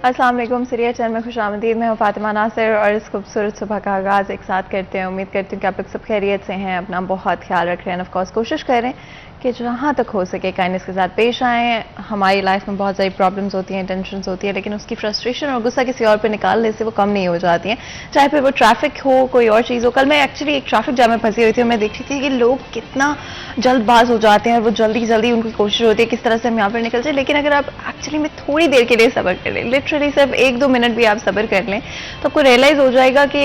अस्सलाम वालेकुम। Syria channel में खुशामदीद। मैं हूँ फातिमा नासिर और इस खूबसूरत सुबह का आगाज़ एक साथ करते हैं। उम्मीद करती हूँ कि आप लोग सब खैरियत से हैं, अपना बहुत ख्याल रख रहे हैं। ऑफ कोर्स कोशिश करें कि जहाँ तक हो सके काइंडनेस के साथ पेश आएँ। हमारी लाइफ में बहुत सारी प्रॉब्लम्स होती हैं, टेंशन्स होती है, लेकिन उसकी फ्रस्ट्रेशन और गुस्सा किसी और पर निकालने से वो कम नहीं हो जाती हैं, चाहे फिर वो ट्रैफिक हो, कोई और चीज़ हो। कल मैं एक्चुअली एक ट्रैफिक जाम में फंसी हुई थी और मैं देख रही थी कि लोग कितना जल्दबाज हो जाते हैं और वो जल्दी जल्दी उनकी कोशिश होती है किस तरह से हम यहाँ पर निकल जाए। लेकिन अगर आप एक्चुअली में थोड़ी देर के लिए सब्र कर लें, लिटरली सिर्फ 1-2 मिनट भी आप सब्र कर लें, तो आपको रियलाइज हो जाएगा कि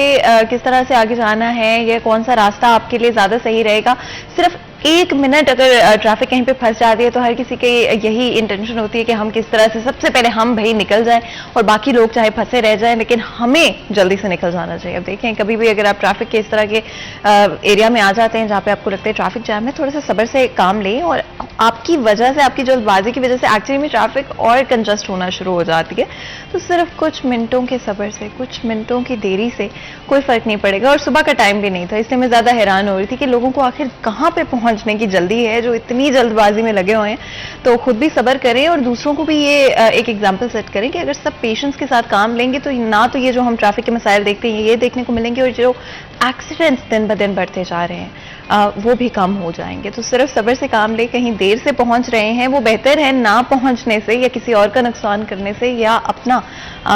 किस तरह से आगे जाना है या कौन सा रास्ता आपके लिए ज़्यादा सही रहेगा। सिर्फ 1 मिनट अगर ट्रैफिक कहीं पे फंस जाती है तो हर किसी की यही इंटेंशन होती है कि हम किस तरह से सबसे पहले हम भाई निकल जाएं और बाकी लोग चाहे फंसे रह जाएं, लेकिन हमें जल्दी से निकल जाना चाहिए। अब देखें, कभी भी अगर आप ट्रैफिक के इस तरह के एरिया में आ जाते हैं जहाँ पे आपको लगता है ट्रैफिक जाम है, थोड़ा सा सब्र से काम लें। और आपकी वजह से, आपकी जल्दबाजी की वजह से एक्चुअली में ट्रैफिक और कंजस्ट होना शुरू हो जाती है। तो सिर्फ कुछ मिनटों के सब्र से, कुछ मिनटों की देरी से कोई फर्क नहीं पड़ेगा। और सुबह का टाइम भी नहीं था, इसलिए मैं ज्यादा हैरान हो रही थी कि लोगों को आखिर कहाँ पे पहुंचने की जल्दी है जो इतनी जल्दबाजी में लगे हुए हैं। तो खुद भी सब्र करें और दूसरों को भी ये एक एग्जाम्पल सेट करें कि अगर सब पेशेंस के साथ काम लेंगे तो ना तो ये जो हम ट्रैफिक के मसाइल देखते हैं ये देखने को मिलेंगे, और जो एक्सीडेंट्स दिन ब दिन बढ़ते जा रहे हैं वो भी कम हो जाएंगे। तो सिर्फ सब्र से काम ले। कहीं देर से पहुंच रहे हैं वो बेहतर है ना पहुंचने से, या किसी और का नुकसान करने से, या अपना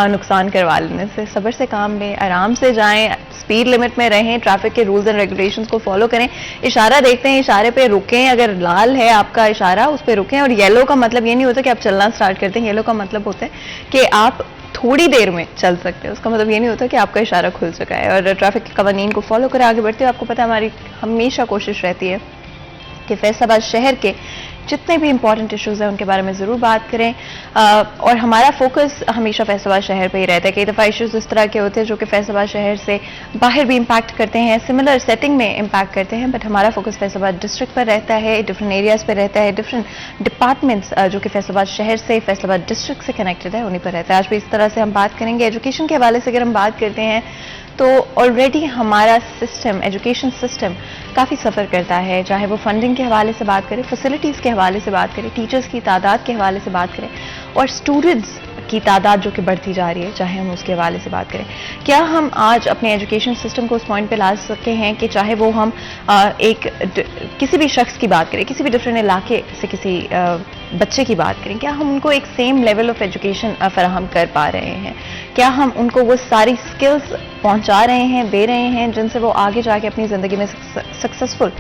नुकसान करवा लेने से। सब्र से काम लें, आराम से जाएं, स्पीड लिमिट में रहें, ट्रैफिक के रूल्स एंड रेगुलेशंस को फॉलो करें। इशारा देखते हैं, इशारे पे रुकें, अगर लाल है आपका इशारा उस पर रुकें। और येलो का मतलब ये नहीं होता कि आप चलना स्टार्ट करते हैं, येलो का मतलब होता है कि आप थोड़ी देर में चल सकते हैं। उसका मतलब ये नहीं होता कि आपका इशारा खुल चुका है। और ट्रैफिक के कवानीन को फॉलो कर आगे बढ़ते हुए, आपको पता है हमारी हमेशा कोशिश रहती है कि फैसलाबाद शहर के जितने भी इंपॉर्टेंट इश्यूज हैं उनके बारे में ज़रूर बात करें। और हमारा फोकस हमेशा फैसलाबाद शहर पे ही रहता है। कई दफ़ा इश्यूज इस तरह के होते हैं जो कि फैसलाबाद शहर से बाहर भी इम्पैक्ट करते हैं, सिमिलर सेटिंग में इम्पैक्ट करते हैं, बट हमारा फोकस फैसलाबाद डिस्ट्रिक्ट पर रहता है, डिफरेंट एरियाज़ पर रहता है, डिफरेंट डिपार्टमेंट्स जो कि फैसलाबाद शहर से, फैसलाबाद डिस्ट्रिक्ट से कनेक्टेड है, उन्हीं पर रहता है। आज भी इस तरह से हम बात करेंगे। एजुकेशन के हवाले से अगर हम बात करते हैं तो ऑलरेडी हमारा सिस्टम, एजुकेशन सिस्टम काफ़ी सफ़र करता है, चाहे वो फंडिंग के हवाले से बात करें, फैसिलिटीज़ के हवाले से बात करें, टीचर्स की तादाद के हवाले से बात करें, और स्टूडेंट्स की तादाद जो कि बढ़ती जा रही है, चाहे हम उसके हवाले से बात करें। क्या हम आज अपने एजुकेशन सिस्टम को उस पॉइंट पे ला सके हैं कि चाहे वो हम किसी भी शख्स की बात करें, किसी भी डिफरेंट इलाके से किसी बच्चे की बात करें, क्या हम उनको एक सेम लेवल ऑफ एजुकेशन फराहम कर पा रहे हैं? क्या हम उनको वो सारी स्किल्स पहुंचा रहे हैं, दे रहे हैं, जिनसे वो आगे जाके अपनी ज़िंदगी में सक्सेसफुल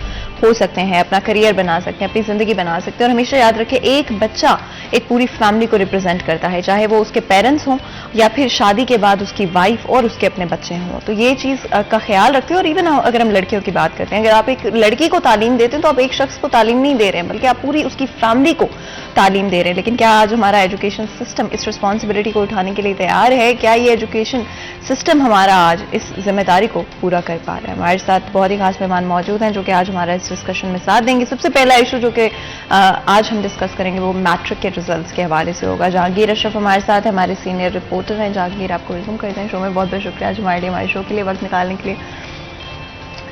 हो सकते हैं, अपना करियर बना सकते हैं, अपनी ज़िंदगी बना सकते हैं? और हमेशा याद रखें, एक बच्चा एक पूरी फैमिली को रिप्रेजेंट करता है, चाहे वो उसके पेरेंट्स हों या फिर शादी के बाद उसकी वाइफ और उसके अपने बच्चे हों। तो ये चीज़ का ख्याल रखते हैं। और इवन अगर हम लड़कियों की बात करते हैं, अगर आप एक लड़की को तालीम देते हैं तो आप एक शख्स को तालीम नहीं दे रहे हैं, बल्कि आप पूरी उसकी फैमिली को तालीम दे रहे हैं। लेकिन क्या आज हमारा एजुकेशन सिस्टम इस रिस्पॉन्सिबिलिटी को उठाने के लिए तैयार है? क्या ये एजुकेशन सिस्टम हमारा आज इस जिम्मेदारी को पूरा कर पा रहा है? हमारे साथ बहुत ही खास मेहमान मौजूद हैं जो कि आज हमारा इस डिस्कशन में साथ देंगे। सबसे पहला इशू जो कि आज हम डिस्कस करेंगे वो मैट्रिक के रिजल्ट्स के हवाले से होगा। जहांगीर अशरफ हमारे साथ है, हमारे सीनियर रिपोर्टर हैं। जहांगीर, आपको वेलकम करते हैं शो में। बहुत बहुत शुक्रिया आज हमारे शो के लिए वक्त निकालने के लिए।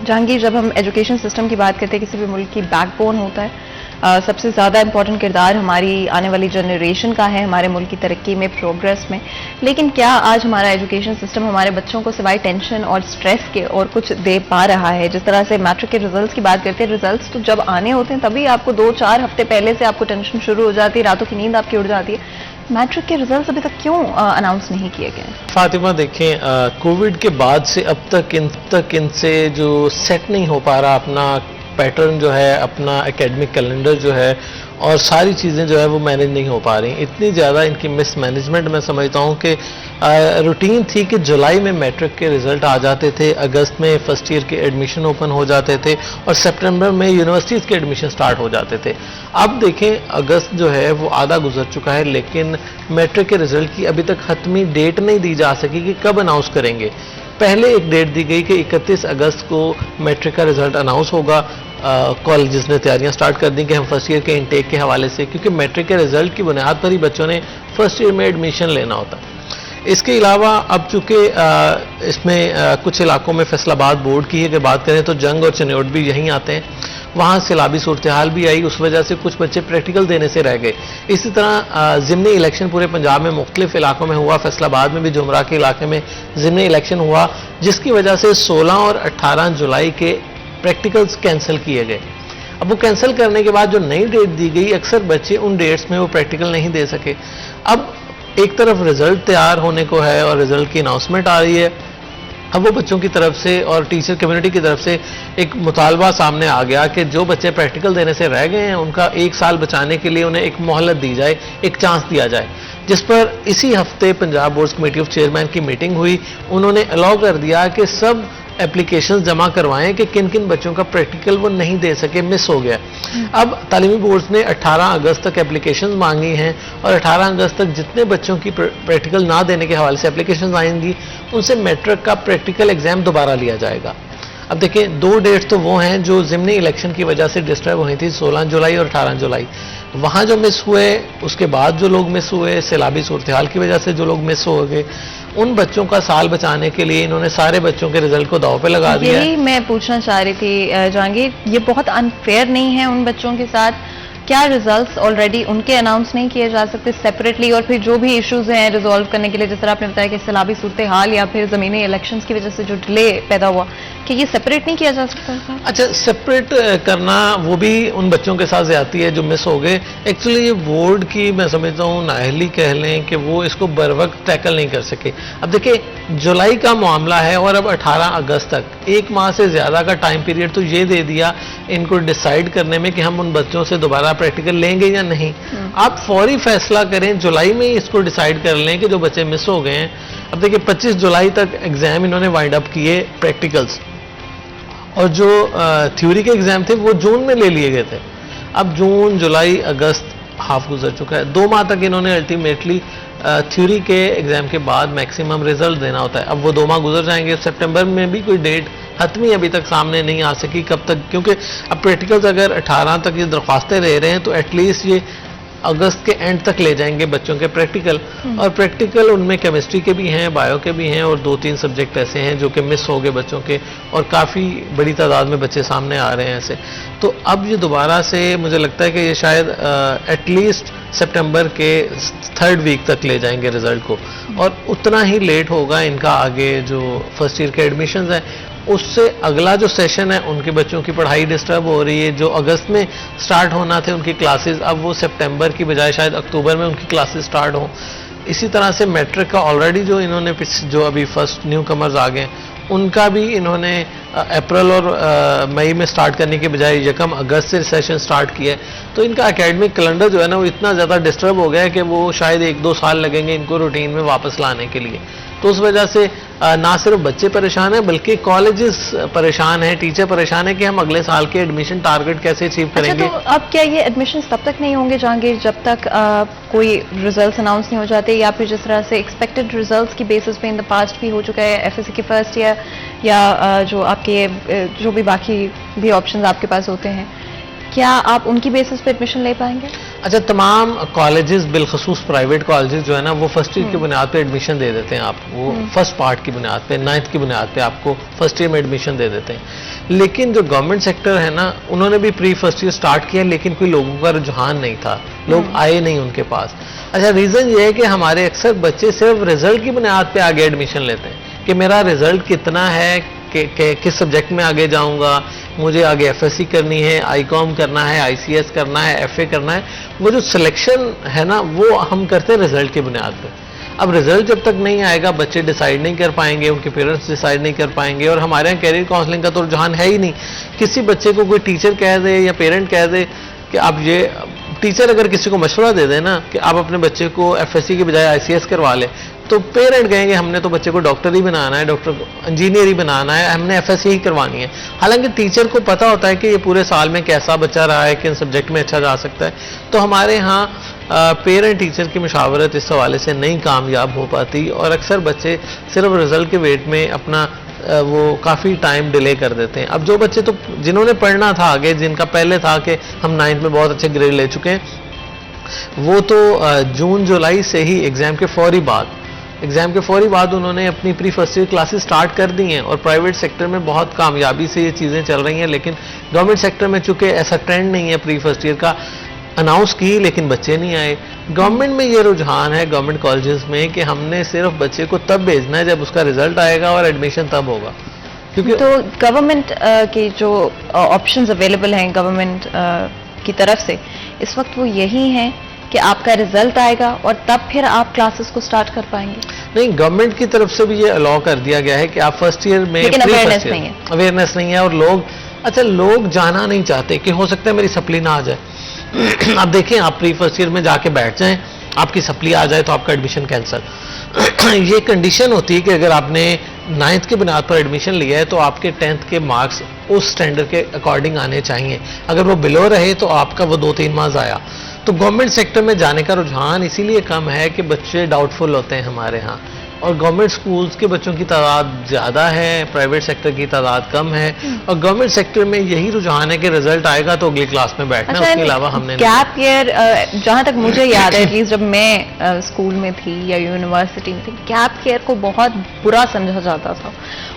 जहांगीर, जब हम एजुकेशन सिस्टम की बात करते हैं, किसी भी मुल्क की बैकबोन होता है, सबसे ज़्यादा इंपॉर्टेंट किरदार हमारी आने वाली जनरेशन का है, हमारे मुल्क की तरक्की में, प्रोग्रेस में। लेकिन क्या आज हमारा एजुकेशन सिस्टम हमारे बच्चों को सिवाय टेंशन और स्ट्रेस के और कुछ दे पा रहा है? जिस तरह से मैट्रिक के रिजल्ट्स की बात करते हैं, रिजल्ट्स तो जब आने होते हैं तभी आपको 2-4 हफ्ते पहले से आपको टेंशन शुरू हो जाती है, रातों की नींद आपकी उड़ जाती है। मैट्रिक के रिजल्ट्स अभी तक क्यों अनाउंस नहीं किए गए? फातिमा, देखें, कोविड के बाद से अब तक इनसे जो सेट नहीं हो पा रहा अपना पैटर्न जो है, अपना एकेडमिक कैलेंडर जो है, और सारी चीज़ें जो है वो मैनेज नहीं हो पा रही। इतनी ज़्यादा इनकी मिसमैनेजमेंट मैं समझता हूँ कि रूटीन थी कि जुलाई में मैट्रिक के रिजल्ट आ जाते थे, अगस्त में फर्स्ट ईयर के एडमिशन ओपन हो जाते थे, और सितंबर में यूनिवर्सिटीज़ के एडमिशन स्टार्ट हो जाते थे। अब देखें, अगस्त जो है वो आधा गुजर चुका है, लेकिन मैट्रिक के रिजल्ट की अभी तक हतमी डेट नहीं दी जा सकी कि कब अनाउंस करेंगे। पहले एक डेट दी गई कि 31 अगस्त को मैट्रिक का रिजल्ट अनाउंस होगा। कॉलेजेस ने तैयारियां स्टार्ट कर दी कि हम फर्स्ट ईयर के इनटेक के हवाले से, क्योंकि मैट्रिक के रिजल्ट की बुनियाद पर ही बच्चों ने फर्स्ट ईयर में एडमिशन लेना होता। इसके अलावा अब चूंकि इसमें कुछ इलाकों में फैसलाबाद बोर्ड की अगर बात करें तो जंग और चिन्योट भी यहीं आते हैं, वहाँ सैलाबी सूरत हाल भी आई, उस वजह से कुछ बच्चे प्रैक्टिकल देने से रह गए। इसी तरह ज़िमनी इलेक्शन पूरे पंजाब में मुख्तलिफ इलाकों में हुआ, फैसलाबाद में भी जुमरा के इलाके में ज़िमनी इलेक्शन हुआ, जिसकी वजह से 16 और 18 जुलाई के प्रैक्टिकल्स कैंसिल किए गए। अब वो कैंसिल करने के बाद जो नई डेट दी गई, अक्सर बच्चे उन डेट्स में वो प्रैक्टिकल नहीं दे सके। अब एक तरफ रिजल्ट तैयार होने को है और रिजल्ट की अनाउंसमेंट आ रही है, अब वो बच्चों की तरफ से और टीचर कम्युनिटी की तरफ से एक मुतालबा सामने आ गया कि जो बच्चे प्रैक्टिकल देने से रह गए हैं उनका 1 साल बचाने के लिए उन्हें एक मोहलत दी जाए, एक चांस दिया जाए, जिस पर इसी हफ्ते Punjab boards committee of chairman की मीटिंग हुई। उन्होंने अलाउ कर दिया कि सब एप्लीकेशंस जमा करवाएं कि किन किन बच्चों का प्रैक्टिकल वो नहीं दे सके, मिस हो गया। अब तालीमी बोर्ड्स ने 18 अगस्त तक एप्लीकेशंस मांगी हैं और 18 अगस्त तक जितने बच्चों की प्रैक्टिकल ना देने के हवाले से एप्लीकेशंस आएंगी, उनसे मैट्रिक का प्रैक्टिकल एग्जाम दोबारा लिया जाएगा। अब देखिए, 2 डेट्स तो वो हैं जो ज़िमनी इलेक्शन की वजह से डिस्टर्ब हुई थी, 16 जुलाई और 18 जुलाई। वहाँ जो मिस हुए, उसके बाद जो लोग मिस हुए, सैलाबी सूरत हाल की वजह से जो लोग मिस हो गए, उन बच्चों का साल बचाने के लिए इन्होंने सारे बच्चों के रिजल्ट को दांव पे लगा दिया। यही मैं पूछना चाह रही थी जहांगीर, ये बहुत अनफेयर नहीं है उन बच्चों के साथ? क्या रिजल्ट्स ऑलरेडी उनके अनाउंस नहीं किए जा सकते सेपरेटली, और फिर जो भी इश्यूज हैं रिजॉल्व करने के लिए, जिस तरह आपने बताया कि सैलाबी सूरत हाल या फिर ज़मीनी इलेक्शंस की वजह से जो डिले पैदा हुआ, कि ये सेपरेट नहीं किया जा सकता? अच्छा, सेपरेट करना वो भी उन बच्चों के साथ ज्यादती है जो मिस हो गए। एक्चुअली ये बोर्ड की मैं समझता हूँ नाअहली कह लें कि वो इसको बर वक्त टैकल नहीं कर सके। अब देखिए, जुलाई का मामला है और अब 18 अगस्त तक 1 माह से ज्यादा का टाइम पीरियड तो ये दे दिया इनको डिसाइड करने में कि हम उन बच्चों से दोबारा प्रैक्टिकल लेंगे या नहीं। आप फौरी फैसला करें, जुलाई में ही इसको डिसाइड कर लें कि जो बच्चे मिस हो गए हैं। अब देखिए, 25 जुलाई तक एग्जाम इन्होंने वाइंड अप किए प्रैक्टिकल्स, और जो थ्योरी के एग्जाम थे वो जून में ले लिए गए थे। अब जून, जुलाई, अगस्त हाफ गुजर चुका है, 2 माह तक इन्होंने अल्टीमेटली थ्योरी के एग्जाम के बाद मैक्सिमम रिजल्ट देना होता है। अब वो 2 माह गुजर जाएंगे, सितंबर में भी कोई डेट हतमी अभी तक सामने नहीं आ सकी कब तक, क्योंकि अब प्रैक्टिकल्स अगर 18 तक ये दरख्वास्तें ले रहे हैं तो एटलीस्ट ये अगस्त के एंड तक ले जाएंगे बच्चों के प्रैक्टिकल। और प्रैक्टिकल उनमें केमिस्ट्री के भी हैं, बायो के भी हैं, और 2-3 सब्जेक्ट ऐसे हैं जो कि मिस हो गए बच्चों के, और काफ़ी बड़ी तादाद में बच्चे सामने आ रहे हैं ऐसे। तो अब ये दोबारा से मुझे लगता है कि ये शायद एटलीस्ट सितंबर के 3rd वीक तक ले जाएंगे रिजल्ट को, और उतना ही लेट होगा इनका आगे जो फर्स्ट ईयर के एडमिशन्स हैं। उससे अगला जो सेशन है उनके बच्चों की पढ़ाई डिस्टर्ब हो रही है। जो अगस्त में स्टार्ट होना थे उनकी क्लासेस, अब वो सितंबर की बजाय शायद अक्टूबर में उनकी क्लासेस स्टार्ट हों। इसी तरह से मैट्रिक का ऑलरेडी जो इन्होंने जो अभी फर्स्ट न्यू कमर्स आ गए उनका भी इन्होंने अप्रैल और मई में स्टार्ट करने के बजाय 1 अगस्त से सेशन स्टार्ट किया है। तो इनका एकेडमिक कैलेंडर जो है ना वो इतना ज़्यादा डिस्टर्ब हो गया है कि वो शायद 1-2 साल लगेंगे इनको रूटीन में वापस लाने के लिए। तो उस वजह से ना सिर्फ बच्चे परेशान हैं बल्कि कॉलेजेस परेशान हैं, टीचर परेशान है कि हम अगले साल के एडमिशन टारगेट कैसे अचीव करेंगे। अच्छा, तो अब क्या ये एडमिशन तब तक नहीं होंगे जहांगीर जब तक कोई रिजल्ट्स अनाउंस नहीं हो जाते, या फिर जिस तरह से एक्सपेक्टेड रिजल्ट्स की बेसिस पे इन द पास्ट भी हो चुका है एफएससी की फर्स्ट ईयर, या जो आपके जो भी बाकी भी ऑप्शंस आपके पास होते हैं, क्या आप उनकी बेसिस पे एडमिशन ले पाएंगे? अच्छा, तमाम कॉलेजेस बिलखसूस प्राइवेट कॉलेजेस जो है ना वो फर्स्ट ईयर की बुनियाद पे एडमिशन दे देते हैं आपको, वो फर्स्ट पार्ट की बुनियाद पे, 9th की बुनियाद पे आपको फर्स्ट ईयर में एडमिशन दे देते हैं। लेकिन जो गवर्नमेंट सेक्टर है ना उन्होंने भी प्री फर्स्ट ईयर स्टार्ट किया, लेकिन कोई लोगों का रुझान नहीं था, लोग आए नहीं उनके पास। अच्छा, रीजन ये है कि हमारे अक्सर बच्चे सिर्फ रिजल्ट की बुनियाद पे आगे एडमिशन लेते हैं कि मेरा रिजल्ट कितना है, किस सब्जेक्ट में आगे जाऊंगा, मुझे आगे एफएससी करनी है, आईकॉम करना है, आईसीएस करना है, एफए करना है। वो जो सिलेक्शन है ना वो हम करते हैं रिजल्ट की बुनियाद पे। अब रिजल्ट जब तक नहीं आएगा बच्चे डिसाइड नहीं कर पाएंगे, उनके पेरेंट्स डिसाइड नहीं कर पाएंगे, और हमारे यहाँ कैरियर काउंसलिंग का तो रुझान है ही नहीं। किसी बच्चे को कोई टीचर कह दे या पेरेंट कह दे कि आप ये, टीचर अगर किसी को मशवरा दे दे ना कि आप अपने बच्चे को एफएससी की बजाय आईसीएस करवा ले, तो पेरेंट कहेंगे हमने तो बच्चे को डॉक्टर ही बनाना है, डॉक्टर इंजीनियर ही बनाना है, हमने एफएससी ही करवानी है। हालांकि टीचर को पता होता है कि ये पूरे साल में कैसा बच्चा रहा है, किन सब्जेक्ट में अच्छा जा सकता है। तो हमारे यहाँ पेरेंट टीचर की मुशावरत इस हवाले से नहीं कामयाब हो पाती, और अक्सर बच्चे सिर्फ रिजल्ट के वेट में अपना वो काफ़ी टाइम डिले कर देते हैं। अब जो बच्चे तो जिन्होंने पढ़ना था आगे, जिनका पहले था कि हम 9th में बहुत अच्छे ग्रेड ले चुके हैं, वो तो जून जुलाई से ही एग्ज़ाम के फौरी बाद एग्जाम के फौरी बाद उन्होंने अपनी pre first year classes start कर दी हैं और प्राइवेट सेक्टर में बहुत कामयाबी से ये चीज़ें चल रही हैं, लेकिन गवर्नमेंट सेक्टर में चूंकि ऐसा ट्रेंड नहीं है प्री फर्स्ट ईयर का, अनाउंस की लेकिन बच्चे नहीं आए। गवर्नमेंट में ये रुझान है गवर्नमेंट कॉलेजेस में कि हमने सिर्फ बच्चे को तब भेजना है जब उसका रिजल्ट आएगा और एडमिशन तब होगा, क्योंकि तो गवर्नमेंट के जो ऑप्शंस अवेलेबल हैं गवर्नमेंट की तरफ से इस वक्त वो यही हैं कि आपका रिजल्ट आएगा और तब फिर आप क्लासेस को स्टार्ट कर पाएंगे। नहीं, गवर्नमेंट की तरफ से भी ये अलाउ कर दिया गया है कि आप फर्स्ट ईयर में, लेकिन अवेयरनेस नहीं है, अवेयरनेस नहीं है और लोग जाना नहीं चाहते कि हो सकता है मेरी सप्ली ना आ जाए। आप देखें, आप प्री फर्स्ट ईयर में जाके बैठ जाएं, आपकी सप्ली आ जाए तो आपका एडमिशन कैंसिल। ये कंडीशन होती है कि अगर आपने 9th के बुनियाद पर एडमिशन लिया है तो आपके 10th के मार्क्स उस स्टैंडर्ड के अकॉर्डिंग आने चाहिए। अगर वो बिलो रहे तो आपका वो 2-3 माह आया। तो गवर्नमेंट सेक्टर में जाने का रुझान इसीलिए कम है कि बच्चे डाउटफुल होते हैं हमारे यहाँ, और गवर्नमेंट स्कूल्स के बच्चों की तादाद ज़्यादा है, प्राइवेट सेक्टर की तादाद कम है। और गवर्नमेंट सेक्टर में यही रुझान है कि रिजल्ट आएगा तो अगली क्लास में बैठना, अच्छा, उसके अलावा हमने गैप ईयर, जहाँ तक मुझे याद है एटलीस्ट जब मैं स्कूल में थी या यूनिवर्सिटी में थी, गैप ईयर को बहुत बुरा समझा जाता था।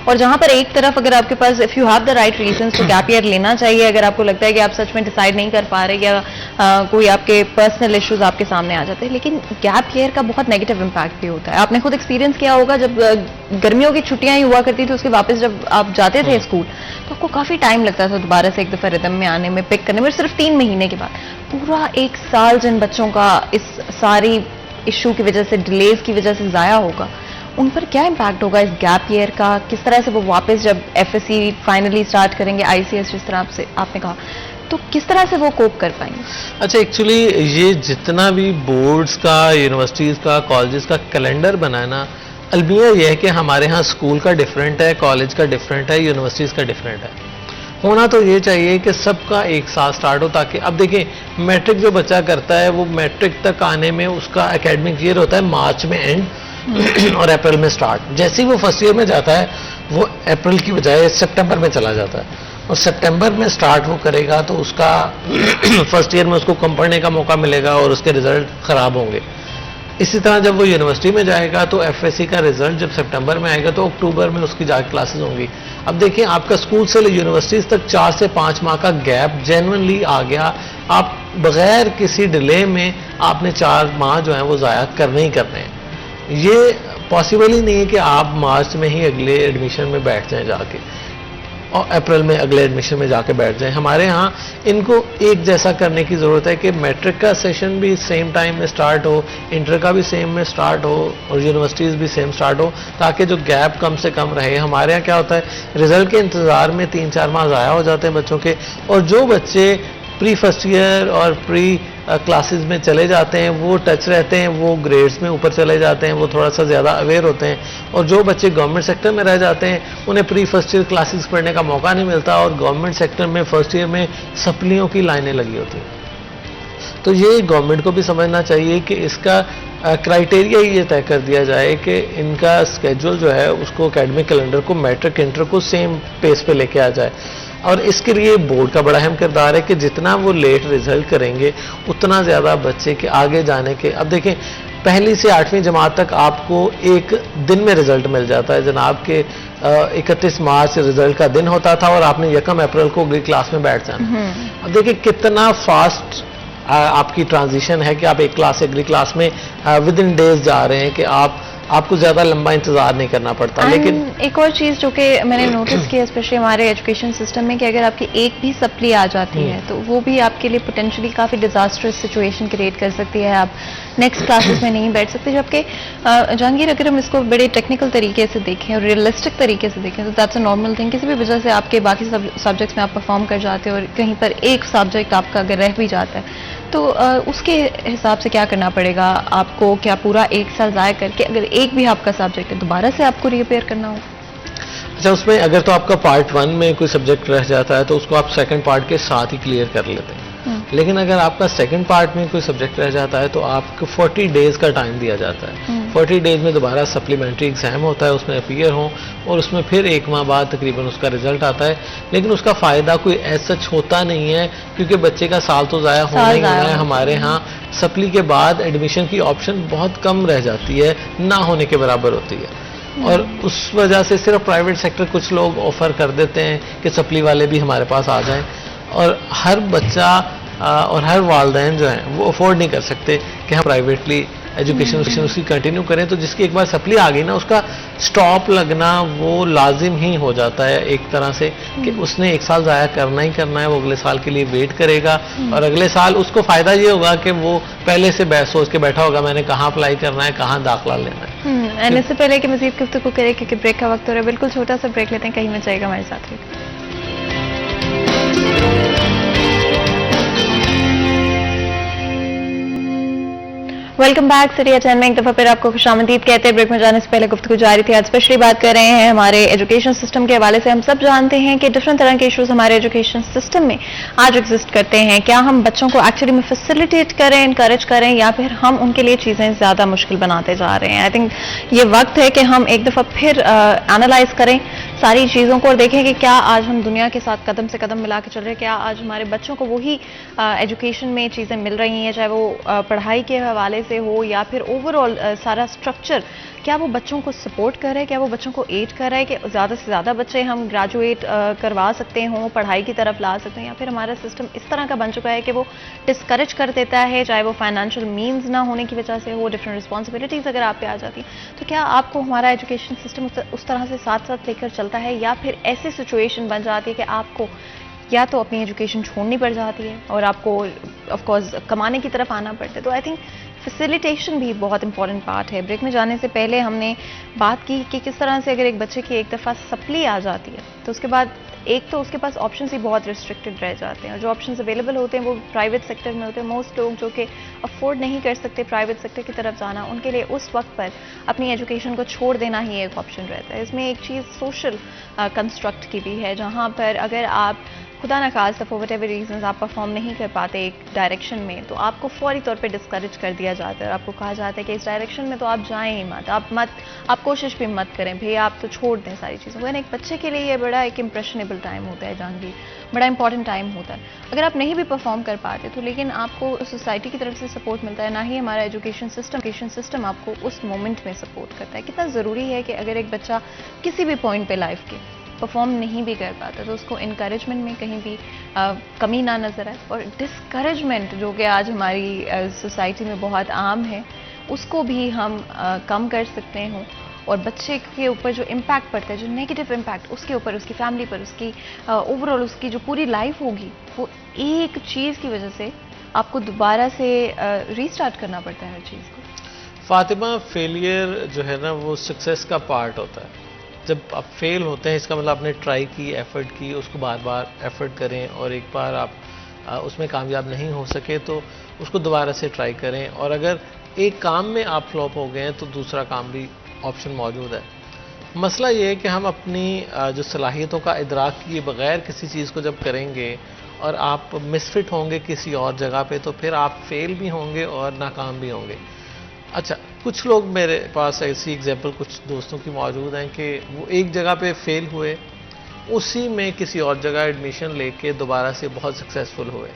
और जहाँ पर एक तरफ अगर आपके पास if you have the right reasons तो गैप ईयर लेना चाहिए, अगर आपको लगता है कि आप सच में डिसाइड नहीं कर पा रहे या कोई आपके पर्सनल इश्यूज आपके सामने आ जाते हैं। लेकिन गैप ईयर का बहुत नेगेटिव इम्पैक्ट भी होता है। आपने खुद एक्सपीरियंस किया होगा, जब गर्मियों की छुट्टियां ही हुआ करती थी उसके वापस जब आप जाते थे स्कूल तो आपको काफी टाइम लगता था दोबारा से एक दफा रिदम में आने में, पिक करने में। सिर्फ 3 महीने के बाद पूरा 1 साल जिन बच्चों का इस सारी इशू की वजह से, डिलेज की वजह से जाया होगा, उन पर क्या इम्पैक्ट होगा इस गैप ईयर का? किस तरह से वो वापस जब एफएससी फाइनली स्टार्ट करेंगे, आईसीएस जिस तरह से आपने कहा, तो किस तरह से वो कोप कर पाएंगे? अच्छा, एक्चुअली ये जितना भी बोर्ड्स का, यूनिवर्सिटीज़ का, कॉलेजेस का कैलेंडर बना है ना, अलमिया ये है कि हमारे यहाँ स्कूल का डिफरेंट है, कॉलेज का डिफरेंट है, यूनिवर्सिटीज़ का डिफरेंट है। होना तो ये चाहिए कि सबका एक साथ स्टार्ट हो, ताकि अब देखें मैट्रिक जो बच्चा करता है वो मैट्रिक तक आने में उसका एकेडमिक ईयर होता है मार्च में एंड और अप्रैल में स्टार्ट। जैसे ही वो फर्स्ट ईयर में जाता है वो अप्रैल की बजाय सितंबर में चला जाता है, और सितंबर में स्टार्ट वो करेगा तो उसका फर्स्ट ईयर में उसको कम पढ़ने का मौका मिलेगा और उसके रिजल्ट खराब होंगे। इसी तरह जब वो यूनिवर्सिटी में जाएगा तो एफएससी का रिजल्ट जब सितंबर में आएगा तो अक्टूबर में उसकी जाके क्लासेस होंगी। अब देखिए, आपका स्कूल से यूनिवर्सिटीज तक 4 से 5 माह का गैप जेन्युइनली आ गया। आप बगैर किसी डिले में आपने 4 माह जो है वो ज़ाया करने ही करने हैं। ये पॉसिबल ही नहीं है कि आप मार्च में ही अगले एडमिशन में बैठ जाएं जाके और अप्रैल में अगले एडमिशन में जाके बैठ जाएं। हमारे यहाँ इनको एक जैसा करने की ज़रूरत है कि मैट्रिक का सेशन भी सेम टाइम में स्टार्ट हो, इंटर का भी सेम में स्टार्ट हो और यूनिवर्सिटीज़ भी सेम स्टार्ट हो, ताकि जो गैप कम से कम रहे। हमारे यहाँ क्या होता है, रिजल्ट के इंतज़ार में 3-4 माह ज़ाया हो जाते हैं बच्चों के, और जो बच्चे प्री फर्स्ट ईयर और प्री क्लासेस में चले जाते हैं वो टच रहते हैं, वो ग्रेड्स में ऊपर चले जाते हैं, वो थोड़ा सा ज़्यादा अवेयर होते हैं। और जो बच्चे गवर्नमेंट सेक्टर में रह जाते हैं उन्हें प्री फर्स्ट ईयर क्लासेस पढ़ने का मौका नहीं मिलता, और गवर्नमेंट सेक्टर में फर्स्ट ईयर में सप्लियों की लाइनें लगी होती हैं। तो ये गवर्नमेंट को भी समझना चाहिए कि इसका क्राइटेरिया ये तय कर दिया जाए कि इनका स्केड्यूल जो है उसको एकेडमिक कैलेंडर को मैट्रिक इंटर को सेम पेस पे लेके आ जाए। और इसके लिए बोर्ड का बड़ा अहम किरदार है कि जितना वो लेट रिजल्ट करेंगे उतना ज़्यादा बच्चे के आगे जाने के। अब देखें, 1ली से 8वीं जमात तक आपको एक दिन में रिजल्ट मिल जाता है। जनाब के 31 मार्च रिजल्ट का दिन होता था और आपने 1 अप्रैल को अगली क्लास में बैठ जाना। अब देखिए कितना फास्ट आपकी ट्रांजिशन है कि आप एक क्लास से अगली क्लास में विद इन डेज जा रहे हैं कि आपको ज़्यादा लंबा इंतजार नहीं करना पड़ता। लेकिन एक और चीज़ जो कि मैंने नोटिस किया स्पेशली हमारे एजुकेशन सिस्टम में, कि अगर आपकी एक भी सप्ली आ जाती है तो वो भी आपके लिए पोटेंशियली काफ़ी डिजास्टरस सिचुएशन क्रिएट कर सकती है। आप नेक्स्ट क्लासेस में नहीं बैठ सकते। जबकि जहांगीर, अगर हम इसको बड़े टेक्निकल तरीके से देखें और रियलिस्टिक तरीके से देखें तो दैट्स अ नॉर्मल थिंग। किसी भी वजह से आपके बाकी सब्जेक्ट्स में आप परफॉर्म कर जाते हो और कहीं पर एक सब्जेक्ट आपका अगर रह भी जाता है तो उसके हिसाब से क्या करना पड़ेगा आपको? क्या पूरा 1 साल ज़ाया करके अगर एक भी आपका सब्जेक्ट है दोबारा से आपको रिपेयर करना हो? अच्छा, उसमें अगर तो आपका पार्ट 1 में कोई सब्जेक्ट रह जाता है तो उसको आप सेकंड पार्ट के साथ ही क्लियर कर लेते हैं। लेकिन अगर आपका सेकंड पार्ट में कोई सब्जेक्ट रह जाता है तो आपको 40 डेज का टाइम दिया जाता है। 40 डेज में दोबारा सप्लीमेंट्री एग्जाम होता है, उसमें अपीयर हो और उसमें फिर 1 माह बाद तकरीबन उसका रिजल्ट आता है। लेकिन उसका फ़ायदा कोई ऐसा होता नहीं है क्योंकि बच्चे का साल तो ज़ाया होना ही होना है। हमारे यहाँ सप्ली के बाद एडमिशन की ऑप्शन बहुत कम रह जाती है, ना होने के बराबर होती है। और उस वजह से सिर्फ प्राइवेट सेक्टर कुछ लोग ऑफर कर देते हैं कि सप्ली वाले भी हमारे पास आ जाएं, और हर बच्चा और हर वालिदैन जो हैं वो अफोर्ड नहीं कर सकते कि हम प्राइवेटली एजुकेशन उसकी कंटिन्यू करें। तो जिसकी एक बार सप्ली आ गई ना, उसका स्टॉप लगना वो लाजिम ही हो जाता है एक तरह से कि उसने 1 साल ज़ाया करना ही करना है। वो अगले साल के लिए वेट करेगा और अगले साल उसको फ़ायदा ये होगा कि वो पहले से सोच के बैठा होगा मैंने कहाँ अप्लाई करना है, कहाँ दाखिला लेना है। एंड इससे पहले कि मज़ीद गुफ्तगू करें क्योंकि ब्रेक का वक्त हो रहा है, बिल्कुल छोटा सा ब्रेक लेते हैं, कहीं में जाएगा हमारे साथ। वेलकम बैक सिरिया चैनल में एक दफा फिर आपको खुशामदीद कहते हैं। ब्रेक में जाने से पहले गुफ्तगू जारी थी, आज स्पेशली बात कर रहे हैं हमारे एजुकेशन सिस्टम के हवाले से। हम सब जानते हैं कि डिफरेंट तरह के इश्यूज हमारे एजुकेशन सिस्टम में आज एग्जिस्ट करते हैं। क्या हम बच्चों को एक्चुअली में फैसिलिटेट करें, इनकरेज करें, या फिर हम उनके लिए चीजें ज्यादा मुश्किल बनाते जा रहे हैं। आई थिंक ये वक्त है कि हम एक दफा फिर एनालाइज करें सारी चीज़ों को और देखें कि क्या आज हम दुनिया के साथ कदम से कदम मिला के चल रहे हैं, क्या आज हमारे बच्चों को वही एजुकेशन में चीज़ें मिल रही हैं, चाहे वो पढ़ाई के हवाले से हो या फिर ओवरऑल सारा स्ट्रक्चर, क्या वो बच्चों को सपोर्ट कर रहा है, क्या वो बच्चों को एड कर रहा है कि ज़्यादा से ज़्यादा बच्चे हम ग्रेजुएट करवा सकते हों, पढ़ाई की तरफ ला सकते हैं, या फिर हमारा सिस्टम इस तरह का बन चुका है कि वो डिस्करेज कर देता है, चाहे वो फाइनेंशियल मीन्स ना होने की वजह से हो, डिफरेंट रिस्पॉन्सिबिलिटीज़ अगर आप पे आ जाती हैं। तो क्या आपको हमारा एजुकेशन सिस्टम उस तरह से साथ साथ लेकर चलता है, या फिर ऐसी सिचुएशन बन जाती है कि आपको या तो अपनी एजुकेशन छोड़नी पड़ जाती है और आपको ऑफ कोर्स कमाने की तरफ आना पड़ता है। तो आई थिंक फैसिलिटेशन भी बहुत इंपॉर्टेंट पार्ट है। ब्रेक में जाने से पहले हमने बात की कि किस तरह से अगर एक बच्चे की एक दफ़ा सप्ली आ जाती है तो उसके बाद एक तो उसके पास ऑप्शंस ही बहुत रिस्ट्रिक्टेड रह जाते हैं, और जो ऑप्शंस अवेलेबल होते हैं वो प्राइवेट सेक्टर में होते हैं। मोस्ट लोग जो कि अफोर्ड नहीं कर सकते प्राइवेट सेक्टर की तरफ जाना, उनके लिए उस वक्त पर अपनी एजुकेशन को छोड़ देना ही एक ऑप्शन रहता है। इसमें एक चीज़ सोशल कंस्ट्रक्ट की भी है, जहाँ पर अगर आप खुदा न खास्ता फॉर वट एवर रीजंस आप परफॉर्म नहीं कर पाते एक डायरेक्शन में, तो आपको फौरी तौर पे डिस्करेज कर दिया जाता है और आपको कहा जाता है कि इस डायरेक्शन में तो आप जाएं ही मत, आप कोशिश भी मत करें भाई, आप तो छोड़ दें सारी चीज़ों को। एक बच्चे के लिए ये बड़ा एक इम्प्रेशनेबल टाइम होता है जहांगीर, बड़ा इंपॉर्टेंट टाइम होता है। अगर आप नहीं भी परफॉर्म कर पाते तो लेकिन आपको सोसाइटी की तरफ से सपोर्ट मिलता है, ना ही हमारा एजुकेशन सिस्टम आपको उस मोमेंट में सपोर्ट करता है। कितना ज़रूरी है कि अगर एक बच्चा किसी भी पॉइंट पे लाइफ के परफॉर्म नहीं भी कर पाता तो उसको इनकरेजमेंट में कहीं भी कमी ना नज़र आए, और डिस्करेजमेंट जो कि आज हमारी सोसाइटी में बहुत आम है उसको भी हम कम कर सकते हों, और बच्चे के ऊपर जो इम्पैक्ट पड़ता है, जो नेगेटिव इम्पैक्ट उसके ऊपर, उसकी फैमिली पर, उसकी ओवरऑल उसकी जो पूरी लाइफ होगी, वो एक चीज़ की वजह से आपको दोबारा से रीस्टार्ट करना पड़ता है हर चीज़ को। फातिमा, फेलियर जो है ना वो सक्सेस का पार्ट होता है। जब आप फेल होते हैं इसका मतलब आपने ट्राई की, एफर्ट की, उसको बार बार एफर्ट करें, और एक बार आप उसमें कामयाब नहीं हो सके तो उसको दोबारा से ट्राई करें, और अगर एक काम में आप फ्लॉप हो गए हैं तो दूसरा काम भी ऑप्शन मौजूद है। मसला ये है कि हम अपनी जो सलाहियतों का इदराक किए बगैर किसी चीज़ को जब करेंगे और आप मिसफिट होंगे किसी और जगह पे, तो फिर आप फेल भी होंगे और नाकाम भी होंगे। अच्छा, कुछ लोग मेरे पास ऐसी एग्जांपल कुछ दोस्तों की मौजूद हैं कि वो एक जगह पे फेल हुए, उसी में किसी और जगह एडमिशन लेके दोबारा से बहुत सक्सेसफुल हुए।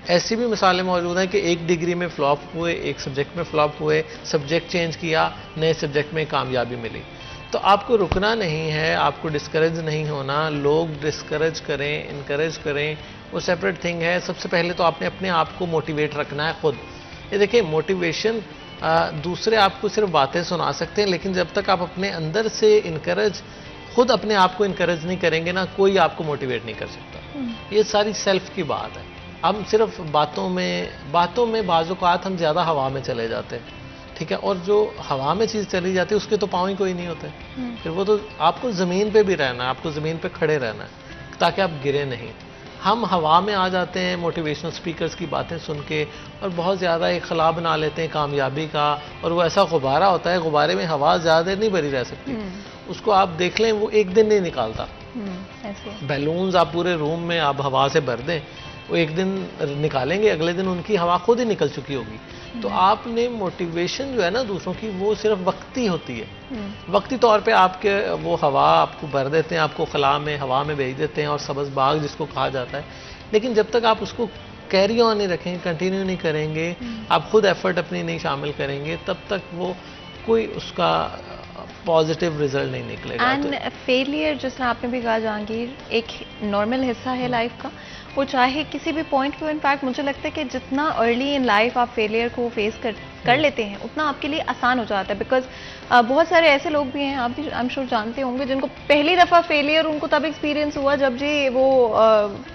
ऐसी भी मिसालें मौजूद हैं कि एक डिग्री में फ्लॉप हुए, एक सब्जेक्ट में फ्लॉप हुए, सब्जेक्ट चेंज किया, नए सब्जेक्ट में कामयाबी मिली। तो आपको रुकना नहीं है, आपको डिस्करेज नहीं होना। लोग डिस्करेज करें, इनकरेज करें, वो सेपरेट थिंग है। सबसे पहले तो आपने अपने आप को मोटिवेट रखना है खुद। ये देखिए, मोटिवेशन दूसरे आपको सिर्फ बातें सुना सकते हैं, लेकिन जब तक आप अपने अंदर से इनकरेज खुद अपने आप को इनकरेज नहीं करेंगे ना, कोई आपको मोटिवेट नहीं कर सकता। ये सारी सेल्फ की बात है। हम सिर्फ बातों में बाज़-औक़ात हम ज़्यादा हवा में चले जाते हैं, ठीक है, और जो हवा में चीज़ चली जाती है उसके तो पाँव ही कोई नहीं होते। फिर वो तो आपको ज़मीन पे भी रहना है, आपको ज़मीन पे खड़े रहना है ताकि आप गिरे नहीं। हम हवा में आ जाते हैं मोटिवेशनल स्पीकर्स की बातें सुन के, और बहुत ज़्यादा एक खला बना लेते हैं कामयाबी का, और वो ऐसा गुब्बारा होता है, गुब्बारे में हवा ज़्यादा देर नहीं भरी रह सकती। उसको आप देख लें, वो एक दिन नहीं निकालता। बैलून्स आप पूरे रूम में आप हवा से भर दें, वो एक दिन निकालेंगे, अगले दिन उनकी हवा खुद ही निकल चुकी होगी। तो आपने मोटिवेशन जो है ना दूसरों की, वो सिर्फ वक्ती होती है। वक्ती तौर पे आपके वो हवा आपको भर देते हैं, आपको खला में हवा में भेज देते हैं और सब्ज़ बाग जिसको कहा जाता है। लेकिन जब तक आप उसको कैरी ऑन नहीं रखेंगे, कंटिन्यू नहीं करेंगे, आप खुद एफर्ट अपनी नहीं शामिल करेंगे, तब तक वो कोई उसका पॉजिटिव रिजल्ट नहीं निकलेगा। एंड फेलियर, जिस तरह आपने भी कहा जहांगीर, एक नॉर्मल हिस्सा है लाइफ का। वो चाहे किसी भी पॉइंट पे, इनफैक्ट मुझे लगता है कि जितना अर्ली इन लाइफ आप फेलियर को फेस कर लेते हैं, उतना आपके लिए आसान हो जाता है। बिकॉज बहुत सारे ऐसे लोग भी हैं, आप भी आई एम श्योर जानते होंगे, जिनको पहली दफ़ा फेलियर उनको तब एक्सपीरियंस हुआ जब जी वो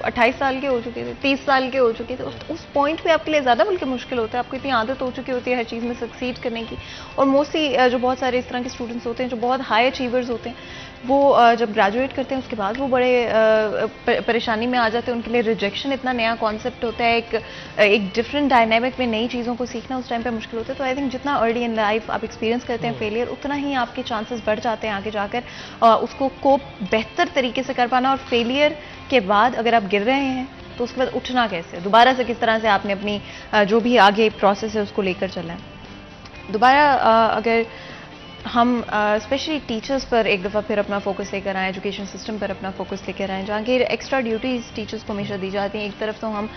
28 साल के हो चुके थे, 30 साल के हो चुके थे। उस पॉइंट पे आपके लिए ज़्यादा बल्कि मुश्किल होता है, आपको इतनी आदत हो चुकी होती है हर चीज़ में सक्सीड करने की। और मोस्टली जो बहुत सारे इस तरह के स्टूडेंट्स होते हैं जो बहुत हाई अचीवर्स होते हैं, वो जब ग्रेजुएट करते हैं उसके बाद वो बड़े परेशानी में आ जाते हैं। उनके लिए रिजेक्शन इतना नया कॉन्सेप्ट होता है, एक डिफरेंट डायनेमिक में नई चीज़ों को सीखना उस टाइम पे मुश्किल होता है। तो आई थिंक जितना अर्ली इन लाइफ आप एक्सपीरियंस करते हैं फेलियर, उतना ही आपके चांसेस बढ़ जाते हैं आगे जाकर उसको कोप बेहतर तरीके से कर पाना। और फेलियर के बाद अगर आप गिर रहे हैं तो उसके बाद उठना कैसे, दोबारा से किस तरह से आपने अपनी जो भी आगे प्रोसेस है उसको लेकर चलना है। दोबारा अगर हम स्पेशली टीचर्स पर एक दफ़ा फिर अपना फोकस लेकर आए, एजुकेशन सिस्टम पर अपना फोकस लेकर आए, जहाँ की एक्स्ट्रा ड्यूटीज़ टीचर्स को हमेशा दी जाती हैं। एक तरफ तो हम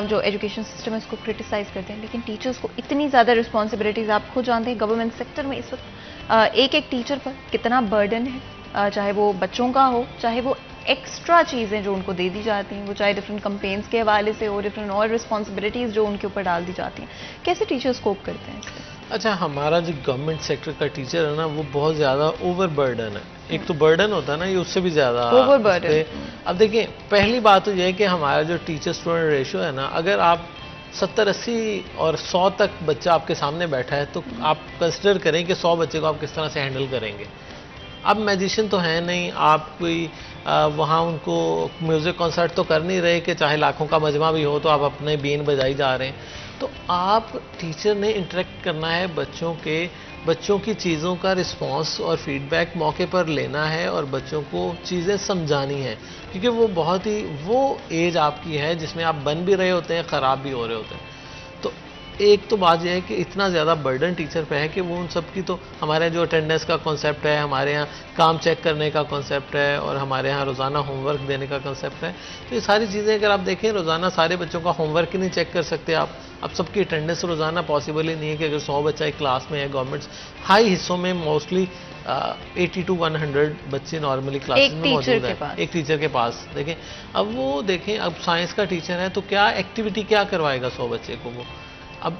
जो एजुकेशन सिस्टम है उसको क्रिटिसाइज़ करते हैं, लेकिन टीचर्स को इतनी ज़्यादा रिस्पॉन्सिबिलिटीज़, आप खुद जानते हैं गवर्नमेंट सेक्टर में इस वक्त एक टीचर पर कितना बर्डन है, चाहे वो बच्चों का हो, चाहे वो एक्स्ट्रा चीज़ें जो उनको दे दी जाती हैं, वो चाहे डिफरेंट कंपेन्स के हवाले से हो, डिफरेंट और रिस्पॉन्सिबिलिटीज़ जो उनके ऊपर डाल दी जाती हैं। कैसे टीचर्स कोप करते हैं इससे? अच्छा, हमारा जो गवर्नमेंट सेक्टर का टीचर है ना, वो बहुत ज़्यादा ओवर बर्डन है। एक तो बर्डन होता है ना, ये उससे भी ज़्यादा ओवर बर्डन। अब देखिए, पहली बात तो ये है कि हमारा जो टीचर स्टूडेंट रेशियो है ना, अगर आप 70-80 और 100 तक बच्चा आपके सामने बैठा है तो आप कंसिडर करें कि 100 बच्चे को आप किस तरह से हैंडल करेंगे। अब मैजिशियन तो है नहीं, आप कोई वहाँ उनको म्यूज़िक कॉन्सर्ट तो कर नहीं रहे कि चाहे लाखों का मजमा भी हो तो आप अपने बीन बजाई जा रहे हैं। तो आप टीचर ने इंटरेक्ट करना है बच्चों की चीज़ों का रिस्पांस और फीडबैक मौके पर लेना है और बच्चों को चीज़ें समझानी है, क्योंकि वो बहुत ही वो एज आपकी है जिसमें आप बन भी रहे होते हैं, ख़राब भी हो रहे होते हैं। तो एक तो बात यह है कि इतना ज़्यादा बर्डन टीचर पे है कि वो उन सब की, तो हमारे यहाँ जो अटेंडेंस का कॉन्सेप्ट है, हमारे यहाँ काम चेक करने का कॉन्सेप्ट है और हमारे यहाँ रोज़ाना होमवर्क देने का कॉन्सेप्ट है। तो ये सारी चीज़ें अगर आप देखें, रोज़ाना सारे बच्चों का होमवर्क ही नहीं चेक कर सकते आप। अब सबकी अटेंडेंस रोज़ाना पॉसिबल ही नहीं है कि अगर 100 बच्चा एक क्लास में है, गवर्नमेंट हाई हिस्सों में मोस्टली 80 to 100 बच्चे नॉर्मली क्लासेस में मौजूद है एक टीचर के पास। देखें, अब वो देखें, अब साइंस का टीचर है तो क्या एक्टिविटी क्या करवाएगा 100 बच्चे को वो। अब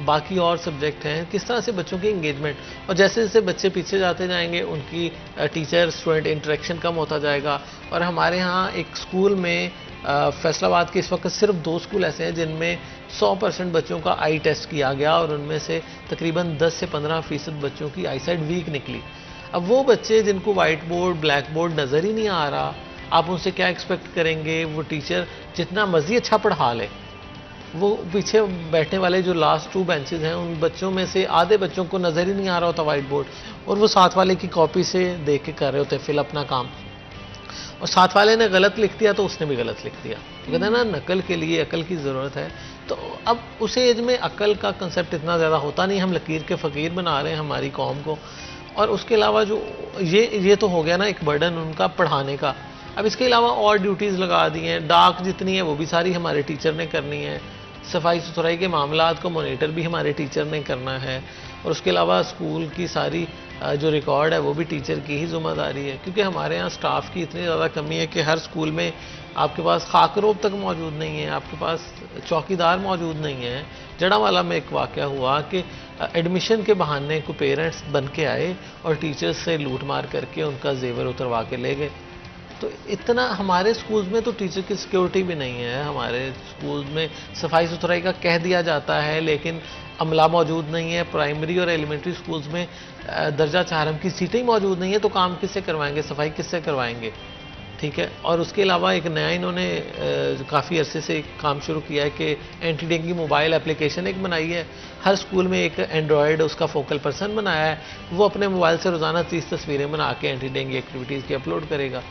बाकी और सब्जेक्ट हैं, किस तरह से बच्चों की इंगेजमेंट, और जैसे जैसे बच्चे पीछे जाते जाएंगे उनकी टीचर स्टूडेंट इंटरेक्शन कम होता जाएगा। और हमारे यहाँ एक स्कूल में फैसलाबाद के इस वक्त सिर्फ 2 स्कूल ऐसे हैं जिनमें 100% बच्चों का आई टेस्ट किया गया और उनमें से तकरीबन 10 से 15% बच्चों की आई साइट वीक निकली। अब वो बच्चे जिनको वाइट बोर्ड ब्लैक बोर्ड नज़र ही नहीं आ रहा, आप उनसे क्या एक्सपेक्ट करेंगे? वो टीचर जितना मर्जी अच्छा पढ़ा ले, वो पीछे बैठने वाले जो लास्ट 2 बेंचेस हैं उन बच्चों में से आधे बच्चों को नज़र ही नहीं आ रहा होता वाइट बोर्ड, और वो साथ वाले की कॉपी से देख के कर रहे होते फिल अपना काम, और साथ वाले ने गलत लिख दिया तो उसने भी गलत लिख दिया। तो कहते हैं ना, नकल के लिए अकल की ज़रूरत है। तो अब उस एज में अकल का कंसेप्ट इतना ज़्यादा होता नहीं, हम लकीर के फ़कीर बना रहे हैं हमारी कौम को। और उसके अलावा जो ये तो हो गया ना एक बर्डन उनका पढ़ाने का। अब इसके अलावा और ड्यूटीज़ लगा दी हैं, डाक जितनी है वो भी सारी हमारे टीचर ने करनी है, सफाई सुथराई के मामलात को मॉनिटर भी हमारे टीचर ने करना है, और उसके अलावा स्कूल की सारी जो रिकॉर्ड है वो भी टीचर की ही जिम्मेदारी है। क्योंकि हमारे यहाँ स्टाफ की इतनी ज़्यादा कमी है कि हर स्कूल में आपके पास खाकरोब तक मौजूद नहीं है, आपके पास चौकीदार मौजूद नहीं है। जड़ावाला में एक वाक़या हुआ कि एडमिशन के बहाने को पेरेंट्स बन के आए और टीचर्स से लूट मार करके उनका जेवर उतरवा के ले गए। तो इतना हमारे स्कूल्स में तो टीचर की सिक्योरिटी भी नहीं है। हमारे स्कूल्स में सफाई सुथराई का कह दिया जाता है लेकिन अमला मौजूद नहीं है। प्राइमरी और एलिमेंट्री स्कूल्स में दर्जा 4 की सीटें ही मौजूद नहीं है, तो काम किससे करवाएंगे, सफाई किससे करवाएंगे? ठीक है। और उसके अलावा एक नया इन्होंने काफ़ी अरसे से काम शुरू किया है कि एंटी डेंगू मोबाइल एप्लीकेशन एक बनाई है। हर स्कूल में एक एंड्रॉयड उसका फोकल पर्सन बनाया है, वो अपने मोबाइल से रोज़ाना 30 तस्वीरें बना के एंटी डेंगू एक्टिविटीज़ की अपलोड करेगा।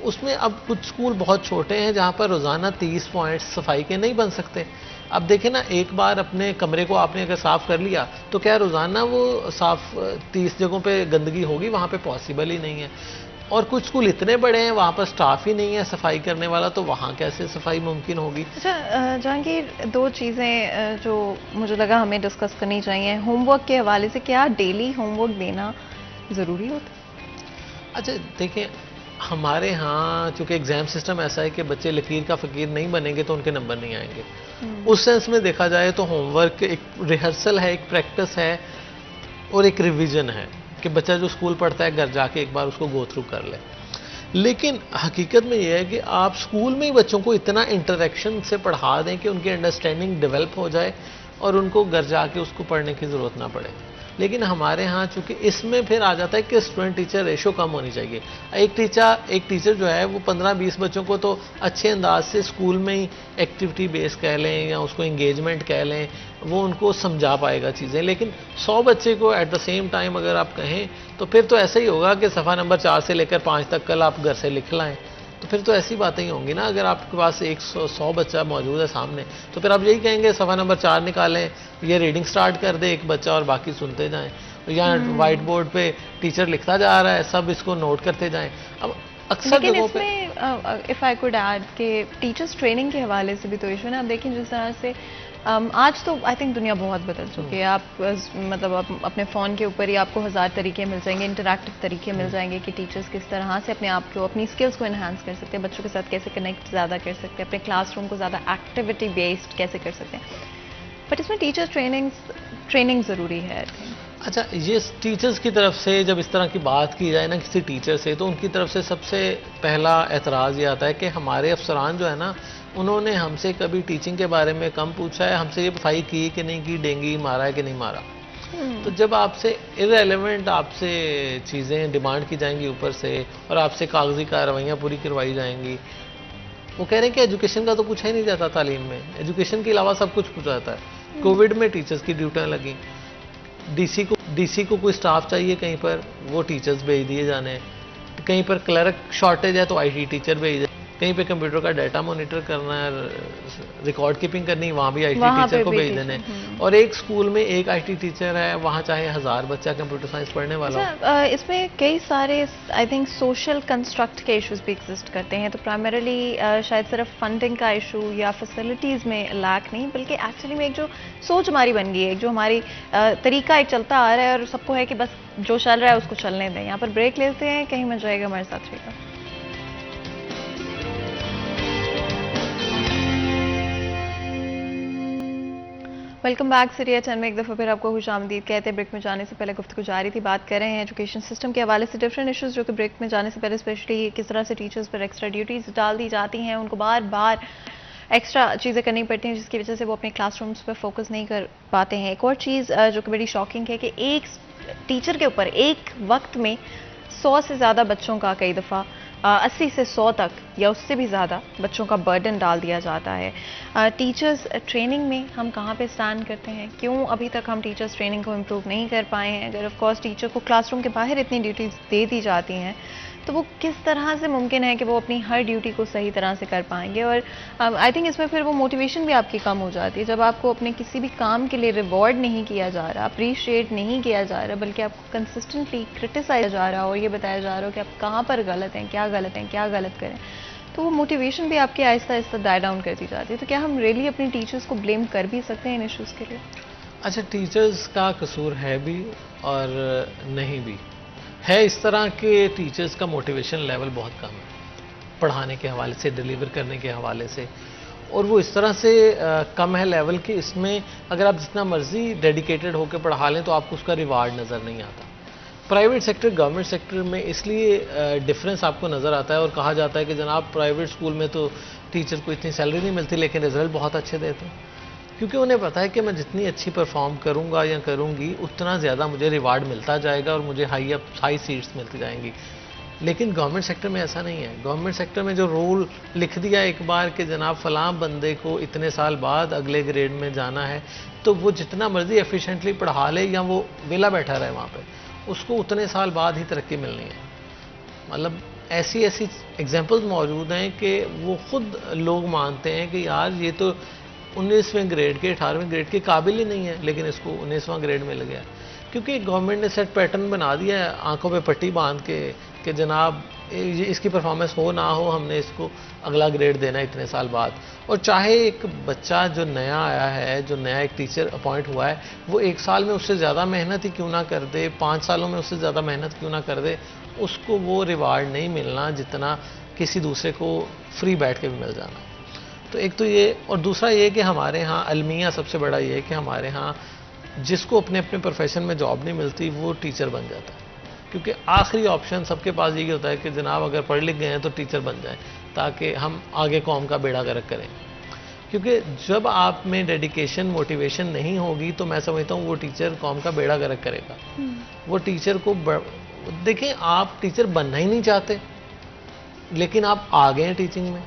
उसमें अब कुछ स्कूल बहुत छोटे हैं जहाँ पर रोज़ाना 30 पॉइंट सफाई के नहीं बन सकते। अब देखिए ना, एक बार अपने कमरे को आपने अगर साफ़ कर लिया तो क्या रोज़ाना वो साफ़ 30 जगहों पे गंदगी होगी? वहाँ पे पॉसिबल ही नहीं है। और कुछ स्कूल इतने बड़े हैं वहाँ पर स्टाफ ही नहीं है सफाई करने वाला, तो वहाँ कैसे सफाई मुमकिन होगी? अच्छा जहांगीर, दो चीज़ें जो मुझे लगा हमें डिस्कस करनी चाहिए होमवर्क के हवाले से। क्या डेली होमवर्क देना ज़रूरी होता है? अच्छा देखिए, हमारे यहाँ चूंकि एग्जाम सिस्टम ऐसा है कि बच्चे लकीर का फ़कीर नहीं बनेंगे तो उनके नंबर नहीं आएंगे। उस सेंस में देखा जाए तो होमवर्क एक रिहर्सल है, एक प्रैक्टिस है और एक रिवीजन है कि बच्चा जो स्कूल पढ़ता है घर जाके एक बार उसको गो थ्रू कर ले। लेकिन हकीकत में यह है कि आप स्कूल में ही बच्चों को इतना इंटरेक्शन से पढ़ा दें कि उनकी अंडरस्टैंडिंग डेवलप हो जाए और उनको घर जाके उसको पढ़ने की ज़रूरत ना पड़े। लेकिन हमारे यहाँ चूंकि इसमें फिर आ जाता है कि स्टूडेंट टीचर रेशो कम होनी चाहिए। एक टीचर जो है वो 15-20 बच्चों को तो अच्छे अंदाज से स्कूल में ही एक्टिविटी बेस कह लें या उसको इंगेजमेंट कह लें, वो उनको समझा पाएगा चीज़ें। लेकिन 100 बच्चे को एट द सेम टाइम अगर आप कहें तो फिर तो ऐसा ही होगा कि सफ़ा नंबर 4 से लेकर 5 तक कल आप घर से लिख लाएँ, तो फिर तो ऐसी बातें ही होंगी ना। अगर आपके पास 100 बच्चा मौजूद है सामने, तो फिर आप यही कहेंगे सफ़ा नंबर 4 निकालें, ये रीडिंग स्टार्ट कर दे एक बच्चा और बाकी सुनते जाएं, या वाइट बोर्ड पे टीचर लिखता जा रहा है, सब इसको नोट करते जाएं। अब अक्सर लेकिन जगहों पे इसमें इफ़ आई कुड ऐड कि टीचर्स ट्रेनिंग के हवाले से भी तो इशू है ना। आप देखें जिस तरह से आज तो आई थिंक दुनिया बहुत बदल चुकी है। आप मतलब आप अपने फ़ोन के ऊपर ही आपको 1000 तरीके मिल जाएंगे, इंटरैक्टिव तरीके मिल जाएंगे कि टीचर्स किस तरह से अपने आप को, अपनी स्किल्स को इन्हांस कर सकते हैं, बच्चों के साथ कैसे कनेक्ट ज़्यादा कर सकते हैं, अपने क्लासरूम को ज़्यादा एक्टिविटी बेस्ड कैसे कर सकते हैं। बट इसमें टीचर ट्रेनिंग ज़रूरी है आई थिंक। अच्छा, ये टीचर्स की तरफ से जब इस तरह की बात की जाए ना किसी टीचर से, तो उनकी तरफ से सबसे पहला एतराज़ ये आता है कि हमारे अफसरान जो है ना, उन्होंने हमसे कभी टीचिंग के बारे में कम पूछा है, हमसे ये सफाई की कि नहीं की, डेंगू मारा है कि नहीं मारा। तो जब आपसे इररेलेवेंट आपसे चीज़ें डिमांड की जाएंगी ऊपर से और आपसे कागजी कार्रवाइयाँ पूरी करवाई जाएंगी, वो कह रहे हैं कि एजुकेशन का तो पूछा ही नहीं जाता तालीम में, एजुकेशन के अलावा सब कुछ पूछा जाता है। कोविड में टीचर्स की ड्यूटियाँ लगी, डीसी को कोई स्टाफ चाहिए कहीं पर, वो टीचर्स भेज दिए जाने, कहीं पर क्लर्क शॉर्टेज है तो आईटी टीचर भेज दे, कहीं पे कंप्यूटर का डाटा मॉनिटर करना है, रिकॉर्ड कीपिंग करनी, वहाँ भी आईटी टीचर को भेज देने। और एक स्कूल में एक आईटी टीचर है, वहाँ चाहे 1000 बच्चा कंप्यूटर साइंस पढ़ने वाला हो। इसमें कई सारे आई थिंक सोशल कंस्ट्रक्ट के इश्यूज भी एग्जिस्ट करते हैं। तो प्राइमरीली शायद सिर्फ फंडिंग का इशू या फैसिलिटीज़ में लैक नहीं, बल्कि एक्चुअली में एक जो सोच हमारी बन गई है, जो हमारी तरीका एक चलता आ रहा है और सबको है कि बस जो चल रहा है उसको चलने दें। यहाँ पर ब्रेक लेते हैं, कहीं मजा आएगा, हमारे साथ रहेगा। वेलकम बैक सीरिया 10 में एक दफ़ा फिर आपको खुशामदीद कहते हैं। ब्रेक में जाने से पहले गुफ्तगू जारी थी, बात कर रहे हैं एजुकेशन सिस्टम के हवाले से डिफरेंट इश्यूज़ जो कि ब्रेक में जाने से पहले स्पेशली किस तरह से टीचर्स पर एक्स्ट्रा ड्यूटीज़ डाल दी जाती हैं, उनको बार बार एक्स्ट्रा चीज़ें करनी पड़ती हैं जिसकी वजह से वो अपने क्लासरूम्स पर फोकस नहीं कर पाते हैं। एक और चीज़ जो कि बड़ी शॉकिंग है कि एक टीचर के ऊपर एक वक्त में 100 से ज़्यादा बच्चों का, कई दफ़ा 80 से 100 तक या उससे भी ज़्यादा बच्चों का बर्डन डाल दिया जाता है। टीचर्स ट्रेनिंग में हम कहाँ पे स्टैंड करते हैं? क्यों अभी तक हम टीचर्स ट्रेनिंग को इम्प्रूव नहीं कर पाए हैं? अगर ऑफ कोर्स टीचर को क्लासरूम के बाहर इतनी ड्यूटीज़ दे दी जाती हैं तो वो किस तरह से मुमकिन है कि वो अपनी हर ड्यूटी को सही तरह से कर पाएंगे? और आई थिंक इसमें फिर वो मोटिवेशन भी आपकी कम हो जाती है जब आपको अपने किसी भी काम के लिए रिवॉर्ड नहीं किया जा रहा, अप्रिशिएट नहीं किया जा रहा, बल्कि आपको कंसिस्टेंटली क्रिटिसाइज जा रहा हो, ये बताया जा रहा हो कि आप कहाँ पर गलत हैं, क्या गलत करें, तो वो मोटिवेशन भी आपकी आहिस्ता आहिस्ता डाई डाउन करती जाती है। तो क्या हम रियली अपने टीचर्स को ब्लेम कर भी सकते हैं इन इश्यूज़ के लिए? अच्छा, टीचर्स का कसूर है भी और नहीं भी है। इस तरह के टीचर्स का मोटिवेशन लेवल बहुत कम है पढ़ाने के हवाले से, डिलीवर करने के हवाले से, और वो इस तरह से कम है लेवल कि इसमें अगर आप जितना मर्जी डेडिकेटेड होकर पढ़ा लें तो आपको उसका रिवार्ड नज़र नहीं आता। प्राइवेट सेक्टर गवर्नमेंट सेक्टर में इसलिए डिफरेंस आपको नज़र आता है और कहा जाता है कि जनाब प्राइवेट स्कूल में तो टीचर को इतनी सैलरी नहीं मिलती लेकिन रिजल्ट बहुत अच्छे देते हैं, क्योंकि उन्हें पता है कि मैं जितनी अच्छी परफॉर्म करूंगा या करूंगी उतना ज़्यादा मुझे रिवार्ड मिलता जाएगा और मुझे हाई सीट्स मिलती जाएंगी। लेकिन गवर्नमेंट सेक्टर में ऐसा नहीं है। गवर्नमेंट सेक्टर में जो रूल लिख दिया एक बार कि जनाब फलां बंदे को इतने साल बाद अगले ग्रेड में जाना है, तो वो जितना मर्जी एफिशिएंटली पढ़ा ले या वो वेला बैठा रहे वहाँ पे, उसको उतने साल बाद ही तरक्की मिलनी है। मतलब ऐसी ऐसी एग्जांपल्स मौजूद हैं कि वो खुद लोग मानते हैं कि यार ये तो 19वें ग्रेड के 18वें ग्रेड के काबिल ही नहीं है, लेकिन इसको 19वां ग्रेड मिल गया क्योंकि गवर्नमेंट ने सेट पैटर्न बना दिया है आंखों पे पट्टी बांध के कि जनाब ये इसकी परफॉर्मेंस हो ना हो, हमने इसको अगला ग्रेड देना है इतने साल बाद। और चाहे एक बच्चा जो नया आया है, जो नया एक टीचर अपॉइंट हुआ है, वो 1 साल में उससे ज़्यादा मेहनत ही क्यों ना कर दे, 5 सालों में उससे ज़्यादा मेहनत क्यों ना कर दे, उसको वो रिवार्ड नहीं मिलना जितना किसी दूसरे को फ्री बैठ के भी मिल जाना। तो एक तो ये, और दूसरा ये कि हमारे यहाँ अलमिया सबसे बड़ा ये है कि हमारे यहाँ जिसको अपने अपने प्रोफेशन में जॉब नहीं मिलती वो टीचर बन जाता है, क्योंकि आखिरी ऑप्शन सबके पास यही होता है कि जनाब अगर पढ़ लिख गए हैं तो टीचर बन जाएं ताकि हम आगे कौम का बेड़ा गर्क करें। क्योंकि जब आप में डेडिकेशन मोटिवेशन नहीं होगी तो मैं समझता हूँ वो टीचर कौम का बेड़ा गर्क करेगा। वो टीचर को देखें, आप टीचर बनना ही नहीं चाहते लेकिन आप आ गए हैं टीचिंग में,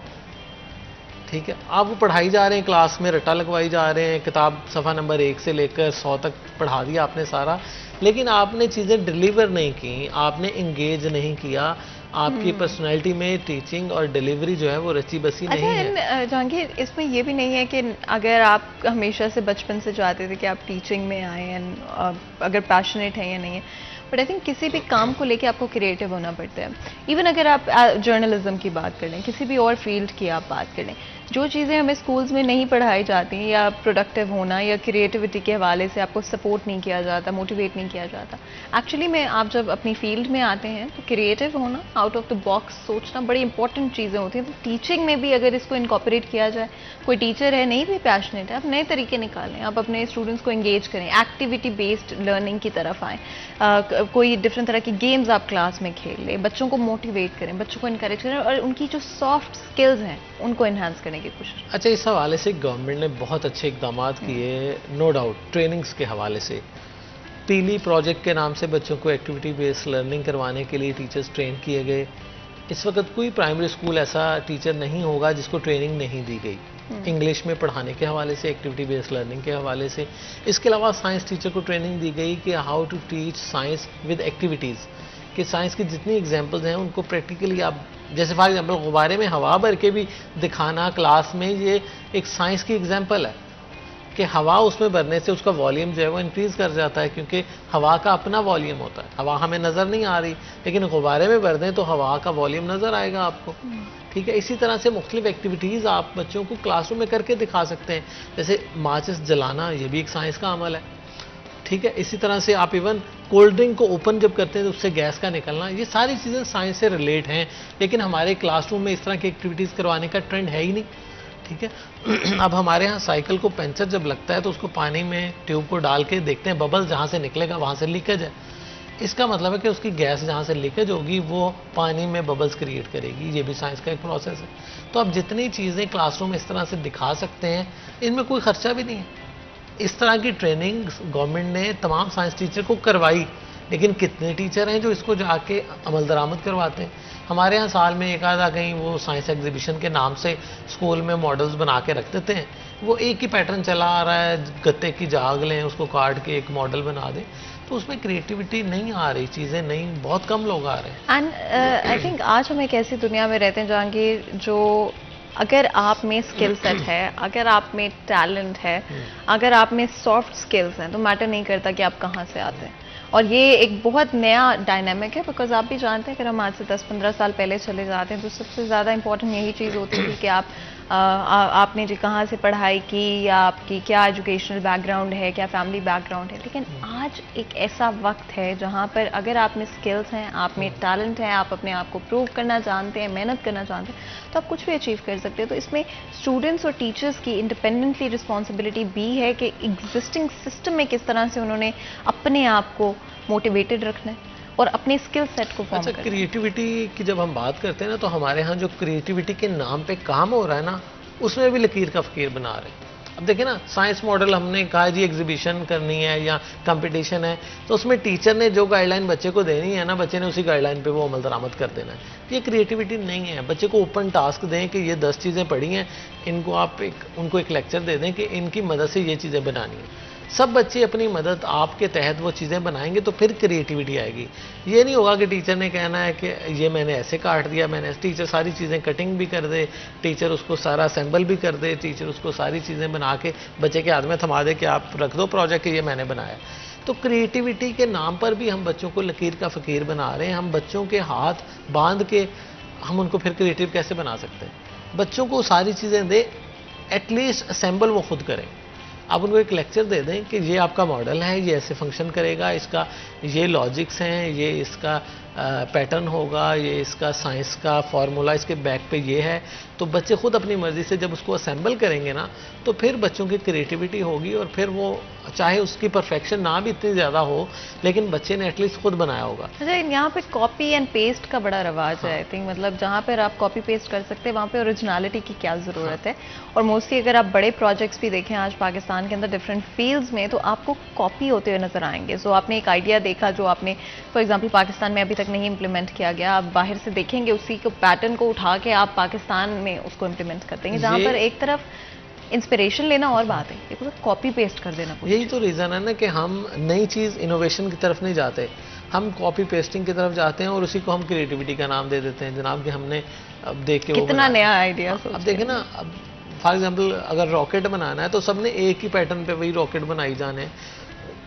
ठीक है, आप वो पढ़ाई जा रहे हैं, क्लास में रट्टा लगवाई जा रहे हैं, किताब सफ़ा नंबर 1 से लेकर 100 तक पढ़ा दिया आपने सारा, लेकिन आपने चीज़ें डिलीवर नहीं की, आपने इंगेज नहीं किया, आपकी पर्सनैलिटी में टीचिंग और डिलीवरी जो है वो रची बसी नहीं है। जहांगीर, इसमें ये भी नहीं है कि अगर आप हमेशा से बचपन से चाहते थे कि आप टीचिंग में आए एंड अगर पैशनेट हैं या नहीं है, बट आई थिंक किसी भी काम को लेके आपको क्रिएटिव होना पड़ता है। इवन अगर आप जर्नलिज्म की बात कर लें, किसी भी और फील्ड की आप बात कर लें, जो चीज़ें हमें स्कूल्स में नहीं पढ़ाई जाती या प्रोडक्टिव होना या क्रिएटिविटी के हवाले से आपको सपोर्ट नहीं किया जाता, मोटिवेट नहीं किया जाता, एक्चुअली में आप जब अपनी फील्ड में आते हैं तो क्रिएटिव होना, आउट ऑफ द बॉक्स सोचना बड़ी इंपॉर्टेंट चीज़ें होती हैं। तो टीचिंग में भी अगर इसको इनकॉर्पोरेट किया जाए, कोई टीचर है नहीं भी पैशनेट है, आप नए तरीके निकालें, आप अपने स्टूडेंट्स को एंगेज करें, एक्टिविटी बेस्ड लर्निंग की तरफ आएँ, कोई डिफरेंट तरह की गेम्स आप क्लास में खेल लें, बच्चों को मोटिवेट करें, बच्चों को इनकरेज करें और उनकी जो सॉफ्ट स्किल्स हैं उनको एनहांस करने की कोशिश। अच्छा, इस हवाले से गवर्नमेंट ने बहुत अच्छे इकदाम किए, नो डाउट, ट्रेनिंग्स के हवाले से पीली प्रोजेक्ट के नाम से बच्चों को एक्टिविटी बेस्ड लर्निंग करवाने के लिए टीचर्स ट्रेन किए गए। इस वक्त कोई प्राइमरी स्कूल ऐसा टीचर नहीं होगा जिसको ट्रेनिंग नहीं दी गई, इंग्लिश में पढ़ाने के हवाले से, एक्टिविटी बेस्ड लर्निंग के हवाले से। इसके अलावा साइंस टीचर को ट्रेनिंग दी गई कि how to teach science with activities, कि साइंस की जितनी एग्जांपल्स हैं उनको प्रैक्टिकली आप, जैसे फॉर एग्जांपल गुब्बारे में हवा भर के भी दिखाना क्लास में, ये एक साइंस की एग्जांपल है कि हवा उसमें भरने से उसका वॉल्यूम जो है वो इंक्रीज़ कर जाता है, क्योंकि हवा का अपना वॉल्यूम होता है। हवा हमें नज़र नहीं आ रही लेकिन गुब्बारे में भर दें तो हवा का वॉल्यूम नज़र आएगा आपको, ठीक है। इसी तरह से मुख्तलिफ एक्टिविटीज़ आप बच्चों को क्लासरूम में करके दिखा सकते हैं, जैसे माचिस जलाना, ये भी एक साइंस का अमल है, ठीक है। इसी तरह से आप इवन कोल्ड ड्रिंक को ओपन जब करते हैं तो उससे गैस का निकलना, ये सारी चीज़ें साइंस से रिलेट हैं, लेकिन हमारे क्लासरूम में इस तरह की एक्टिविटीज़ करवाने का ट्रेंड है ही नहीं, ठीक है। अब हमारे यहाँ साइकिल को पंचर जब लगता है तो उसको पानी में ट्यूब को डाल के देखते हैं बबल जहाँ से निकलेगा वहाँ से लीकेज है, इसका मतलब है कि उसकी गैस जहाँ से लीकेज होगी वो पानी में बबल्स क्रिएट करेगी, ये भी साइंस का एक प्रोसेस है। तो अब जितनी चीज़ें क्लासरूम इस तरह से दिखा सकते हैं, इनमें कोई खर्चा भी नहीं है। इस तरह की ट्रेनिंग गवर्नमेंट ने तमाम साइंस टीचर को करवाई, लेकिन कितने टीचर हैं जो इसको जाके अमल दरामद करवाते हैं। हमारे यहाँ साल में एक आधा कहीं वो साइंस एग्जीबिशन के नाम से स्कूल में मॉडल्स बना के रख देते हैं, वो एक ही पैटर्न चला आ रहा है, गत्ते की जाग लें, उसको काट के एक मॉडल बना दें, तो उसमें क्रिएटिविटी नहीं आ रही, चीज़ें नहीं, बहुत कम लोग आ रहे हैं। एंड आई थिंक आज हम एक ऐसी दुनिया में रहते हैं जहांगीर, जो अगर आप में स्किल सेट है, अगर आप में टैलेंट है, अगर आप में सॉफ्ट स्किल्स हैं, तो मैटर नहीं करता कि आप कहाँ से आते हैं। और ये एक बहुत नया डायनामिक है, बिकॉज आप भी जानते हैं अगर हम आज से 10-15 साल पहले चले जाते हैं तो सबसे ज़्यादा इंपॉर्टेंट यही चीज़ होती थी कि आपने जी कहाँ से पढ़ाई की या आपकी क्या एजुकेशनल बैकग्राउंड है, क्या फैमिली बैकग्राउंड है। लेकिन आज एक ऐसा वक्त है जहाँ पर अगर आप में स्किल्स हैं, आप में टैलेंट है, आप अपने आप को प्रूव करना जानते हैं, मेहनत करना जानते हैं, तो आप कुछ भी अचीव कर सकते हैं। तो इसमें स्टूडेंट्स और टीचर्स की इंडिपेंडेंटली रिस्पॉन्सिबिलिटी भी है कि एग्जिस्टिंग सिस्टम में किस तरह से उन्होंने अपने आप को मोटिवेटेड रखना है और अपने स्किल सेट को फॉर्म करना। क्रिएटिविटी की जब हम बात करते हैं ना, तो हमारे यहाँ जो क्रिएटिविटी के नाम पे काम हो रहा है ना, उसमें भी लकीर का फकीर बना रहे हैं। अब देखिए ना, साइंस मॉडल हमने कहा जी एग्जीबिशन करनी है या कंपटीशन है, तो उसमें टीचर ने जो गाइडलाइन बच्चे को देनी है ना, बच्चे ने उसी गाइडलाइन पे वो अमल दरामद कर देना है। ये क्रिएटिविटी नहीं है। बच्चे को ओपन टास्क दें कि ये 10 चीज़ें पढ़ी हैं, इनको आप उनको एक लेक्चर दे दें कि इनकी मदद से ये चीज़ें बनानी है। सब बच्चे अपनी मदद आपके तहत वो चीज़ें बनाएंगे तो फिर क्रिएटिविटी आएगी। ये नहीं होगा कि टीचर ने कहना है कि ये मैंने ऐसे काट दिया, मैंने टीचर सारी चीज़ें कटिंग भी कर दे, टीचर उसको सारा असेंबल भी कर दे, टीचर उसको सारी चीज़ें बना के बच्चे के हाथ में थमा दे कि आप रख दो प्रोजेक्ट, ये मैंने बनाया। तो क्रिएटिविटी के नाम पर भी हम बच्चों को लकीर का फ़कीर बना रहे हैं। हम बच्चों के हाथ बांध के हम उनको फिर क्रिएटिव कैसे बना सकते हैं? बच्चों को सारी चीज़ें दे, एटलीस्ट असेंबल वो खुद करें। आप उनको एक लेक्चर दे दें कि ये आपका मॉडल है, ये ऐसे फंक्शन करेगा, इसका ये लॉजिक्स हैं, ये इसका पैटर्न होगा, ये इसका साइंस का फार्मूला इसके बैक पे ये है। तो बच्चे खुद अपनी मर्जी से जब उसको असेंबल करेंगे ना, तो फिर बच्चों की क्रिएटिविटी होगी और फिर वो चाहे उसकी परफेक्शन ना भी इतनी ज़्यादा हो, लेकिन बच्चे ने एटलीस्ट खुद बनाया होगा। अच्छा, यहाँ पे कॉपी एंड पेस्ट का बड़ा रवाज है आई थिंक, मतलब जहाँ पर आप कॉपी पेस्ट कर सकते हैं वहाँ पे ओरिजिनलिटी की क्या ज़रूरत है। और मोस्टली अगर आप बड़े प्रोजेक्ट्स भी देखें आज पाकिस्तान के अंदर डिफरेंट फील्ड्स में, तो आपको कॉपी होते हुए नजर आएंगे। सो आपने एक आइडिया देखा जो आपने फॉर एग्जांपल पाकिस्तान में अभी तक नहीं इंप्लीमेंट किया गया, आप बाहर से देखेंगे उसी को पैटर्न को उठा के आप पाकिस्तान में उसको इंप्लीमेंट कर देंगे, जहाँ पर एक तरफ इंस्पिरेशन लेना और बात है, एक तरफ कॉपी पेस्ट कर देना। यही तो रीज़न है ना कि हम नई चीज़ इनोवेशन की तरफ नहीं जाते, हम कॉपी पेस्टिंग की तरफ जाते हैं और उसी को हम क्रिएटिविटी का नाम दे देते हैं। जनाब कि हमने अब देख के कितना नया आइडिया। अब देखें ना, अब फॉर एग्जाम्पल अगर रॉकेट बनाना है तो सबने एक ही पैटर्न पे वही रॉकेट बनाई जाने,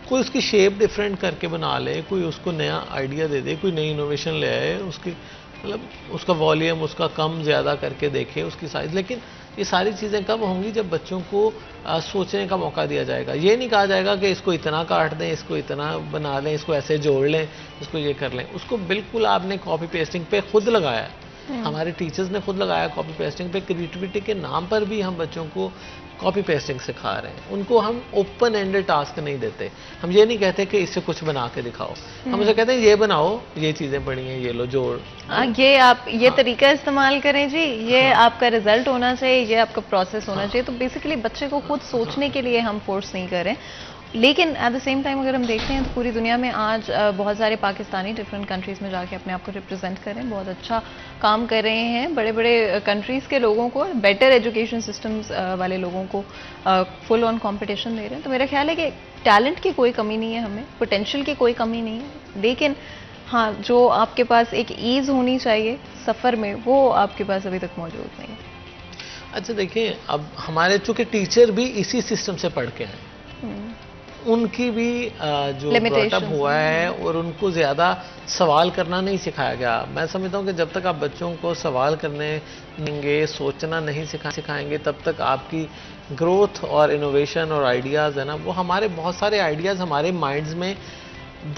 कोई उसकी शेप डिफरेंट करके बना ले, कोई उसको नया आइडिया दे दे, कोई नई इनोवेशन ले आए, उसकी मतलब उसका वॉल्यूम उसका कम ज़्यादा करके देखे, उसकी साइज़। लेकिन ये सारी चीज़ें कब होंगी? जब बच्चों को सोचने का मौका दिया जाएगा। ये नहीं कहा जाएगा कि इसको इतना काट दें, इसको इतना बना लें, इसको ऐसे जोड़ लें, इसको ये कर लें। उसको बिल्कुल आपने कॉपी पेस्टिंग पे खुद लगाया है, हमारे टीचर्स ने खुद लगाया कॉपी पेस्टिंग पे। क्रिएटिविटी के नाम पर भी हम बच्चों को कॉपी पेस्टिंग सिखा रहे हैं। उनको हम ओपन एंडेड टास्क नहीं देते। हम ये नहीं कहते कि इससे कुछ बना के दिखाओ, हम उसे कहते हैं ये बनाओ, ये चीज़ें पड़ी हैं, ये लो जोड़, ये आप ये तरीका इस्तेमाल करें जी, ये आपका रिजल्ट होना चाहिए, ये आपका प्रोसेस होना चाहिए। तो बेसिकली बच्चे को खुद सोचने के लिए हम फोर्स नहीं कर रहे हैं। लेकिन एट द सेम टाइम अगर हम देखते हैं तो पूरी दुनिया में आज बहुत सारे पाकिस्तानी डिफरेंट कंट्रीज़ में जाके अपने आप को रिप्रेजेंट कर रहे हैं, बहुत अच्छा काम कर रहे हैं। बड़े बड़े कंट्रीज़ के लोगों को, बेटर एजुकेशन सिस्टम्स वाले लोगों को फुल ऑन कंपटीशन दे रहे हैं। तो मेरा ख्याल है कि टैलेंट की कोई कमी नहीं है, हमें पोटेंशियल की कोई कमी नहीं है, लेकिन हाँ जो आपके पास एक ईज़ होनी चाहिए सफ़र में, वो आपके पास अभी तक मौजूद नहीं है। अच्छा देखिए, अब हमारे चूँकि टीचर भी इसी सिस्टम से पढ़ के हैं, उनकी भी जो ब्रॉटअप हुआ है और उनको ज़्यादा सवाल करना नहीं सिखाया गया। मैं समझता हूँ कि जब तक आप बच्चों को सवाल करने देंगे, सोचना नहीं सिखाएंगे, तब तक आपकी ग्रोथ और इनोवेशन और आइडियाज़ है ना, वो हमारे बहुत सारे आइडियाज़ हमारे माइंड्स में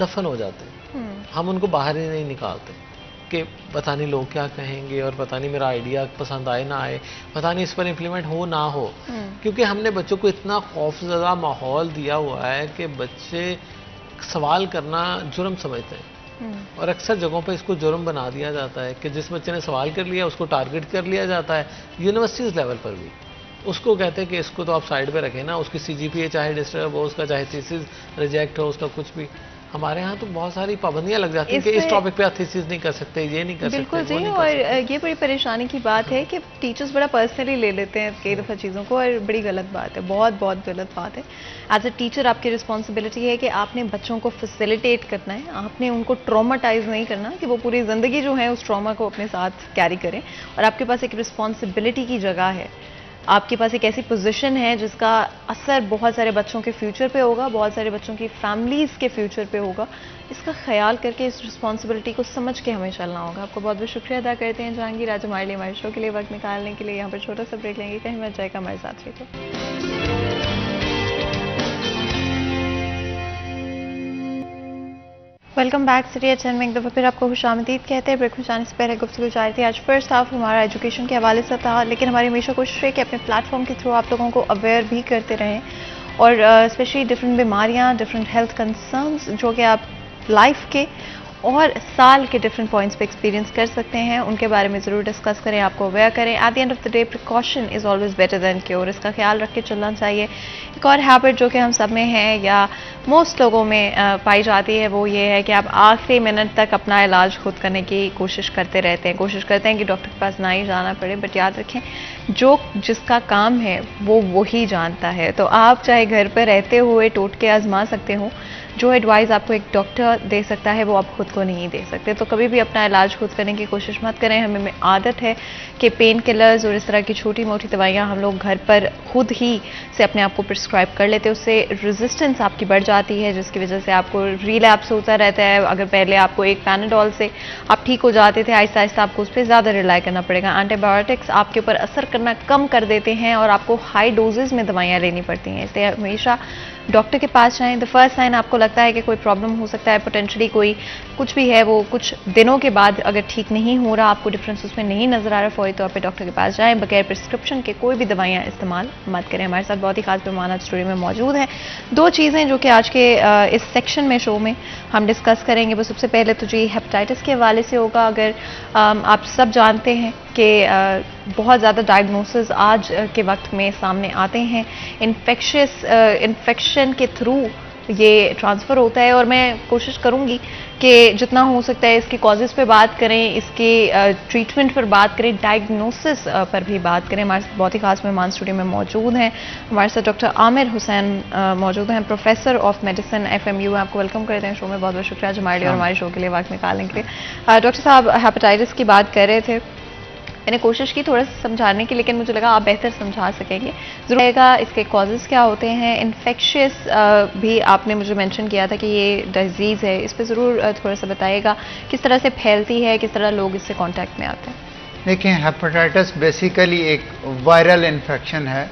दफन हो जाते हैं। हम उनको बाहर ही नहीं निकालते कि पता नहीं लोग क्या कहेंगे और पता नहीं मेरा आइडिया पसंद आए ना आए, पता नहीं इस पर इम्प्लीमेंट हो ना हो। क्योंकि हमने बच्चों को इतना खौफजदा माहौल दिया हुआ है कि बच्चे सवाल करना जुर्म समझते हैं और अक्सर जगहों पर इसको जुर्म बना दिया जाता है कि जिस बच्चे ने सवाल कर लिया उसको टारगेट कर लिया जाता है। यूनिवर्सिटीज़ लेवल पर भी उसको कहते हैं कि इसको तो आप साइड पे रखें ना, उसकी CGPA चाहे डिस्टर्ब हो, उसका चाहे थीसिस रिजेक्ट हो, उसका कुछ भी। हमारे यहाँ तो बहुत सारी पाबंदियां लग जाती हैं कि इस टॉपिक पे आप थीसिस नहीं कर सकते, ये नहीं कर सकते। बिल्कुल जी, और ये बड़ी परेशानी की बात है कि टीचर्स बड़ा पर्सनली ले लेते हैं कई दफ़ा चीज़ों को, और बड़ी गलत बात है, बहुत बहुत गलत बात है। एज अ टीचर आपकी रिस्पॉन्सिबिलिटी है कि आपने बच्चों को फैसिलिटेट करना है, आपने उनको ट्रॉमाटाइज नहीं करना कि वो पूरी ज़िंदगी जो है उस ट्रॉमा को अपने साथ कैरी करें। और आपके पास एक रिस्पॉन्सिबिलिटी की जगह है, आपके पास एक ऐसी पोजीशन है जिसका असर बहुत सारे बच्चों के फ्यूचर पे होगा, बहुत सारे बच्चों की फैमिलीज़ के फ्यूचर पे होगा। इसका ख्याल करके इस रिस्पॉन्सिबिलिटी को समझ के हमें चलना होगा। आपको बहुत बहुत शुक्रिया अदा करते हैं जहांगीर, आज हमारे लिए, हमारे शो के लिए वक्त निकालने के लिए। यहाँ पर छोटा सा ब्रेक लेंगे, कहीं मत जाएगा, हमारे साथ रहिए। वेलकम बैक सिटी HN में एक दफ़ा फिर आपको खुशामदीद कहते हैं। ब्रेक में जाने से पहले गुफ्तगू जारी थी। आज फर्स्ट हाफ हमारा एजुकेशन के हवाले से था, लेकिन हमारी हमेशा कोशिश है कि अपने प्लेटफॉर्म के थ्रू आप लोगों को अवेयर भी करते रहें, और स्पेशली डिफरेंट बीमारियां, डिफरेंट हेल्थ कंसर्न्स जो कि आप लाइफ के और साल के डिफरेंट पॉइंट्स पे एक्सपीरियंस कर सकते हैं, उनके बारे में ज़रूर डिस्कस करें, आपको अवेयर करें। At the end of the day precaution is always better than cure, इसका ख्याल रख के चलना चाहिए। एक और हैबिट जो कि हम सब में है या मोस्ट लोगों में पाई जाती है वो ये है कि आप आखिरी मिनट तक अपना इलाज खुद करने की कोशिश करते रहते हैं, कोशिश करते हैं कि डॉक्टर के पास ना ही जाना पड़े। बट याद रखें, जो जिसका काम है वो वही जानता है। तो आप चाहे घर पर रहते हुए टोटके आजमा सकते हो, जो एडवाइस आपको एक डॉक्टर दे सकता है वो आप खुद को नहीं दे सकते। तो कभी भी अपना इलाज खुद करने की कोशिश मत करें। हमें आदत है कि पेन किलर्स और इस तरह की छोटी मोटी दवाइयाँ हम लोग घर पर खुद ही से अपने आप को प्रिस्क्राइब कर लेते हैं। उससे रेजिस्टेंस आपकी बढ़ जाती है, जिसकी वजह से आपको रिलैप्स होता रहता है। अगर पहले आपको एक पैनाडोल से आप ठीक हो जाते थे, आहिस्ता आहिस्ता आपको उस पर ज़्यादा रिलाई करना पड़ेगा। एंटीबायोटिक्स आपके ऊपर असर करना कम कर देते हैं और आपको हाई डोजेज में दवाइयाँ लेनी पड़ती हैं। इसलिए हमेशा डॉक्टर के पास जाएं। द फर्स्ट साइन आपको लगता है कि कोई प्रॉब्लम हो सकता है, पोटेंशली कोई कुछ भी है, वो कुछ दिनों के बाद अगर ठीक नहीं हो रहा, आपको डिफरेंस उसमें नहीं नजर आ रहा, फौरी तौर पे डॉक्टर के पास जाएं। बगैर प्रिस्क्रिप्शन के कोई भी दवाइयां इस्तेमाल मत करें। हमारे साथ बहुत ही खास मेहमान आज स्टूडियो में मौजूद हैं। दो चीज़ें जो कि आज के इस सेक्शन में, शो में हम डिस्कस करेंगे, वो सबसे पहले तो जी हेपेटाइटिस के हवाले से होगा। अगर आप सब जानते हैं कि बहुत ज़्यादा डायग्नोसिस आज के वक्त में सामने आते हैं, इन्फेक्शन के थ्रू ये ट्रांसफ़र होता है। और मैं कोशिश करूंगी कि जितना हो सकता है इसके कॉजेज़ पे बात करें, इसके ट्रीटमेंट पर बात करें, डायग्नोसिस पर भी बात करें। हमारे साथ बहुत ही खास मेहमान स्टूडियो में मौजूद हैं। हमारे साथ डॉक्टर आमिर हुसैन मौजूद हैं, प्रोफेसर ऑफ मेडिसिन FMU। आपको वेलकम करते हैं शो में। बहुत बहुत शुक्रिया आज हमारे लिए और हमारे शो के लिए वक्त निकालने के लिए। डॉक्टर साहब, हेपेटाइटिस की बात कर रहे थे, मैंने कोशिश की थोड़ा सा समझाने की, लेकिन मुझे लगा आप बेहतर समझा सकेंगे। ज़रूर रहेगा इसके कॉजेज़ क्या होते हैं। इन्फेक्शियस भी आपने मुझे मेंशन किया था कि ये डिजीज़ है, इस पर ज़रूर थोड़ा सा बताइएगा, किस तरह से फैलती है, किस तरह लोग इससे कांटेक्ट में आते हैं। देखिए, हेपेटाइटिस बेसिकली एक वायरल इन्फेक्शन है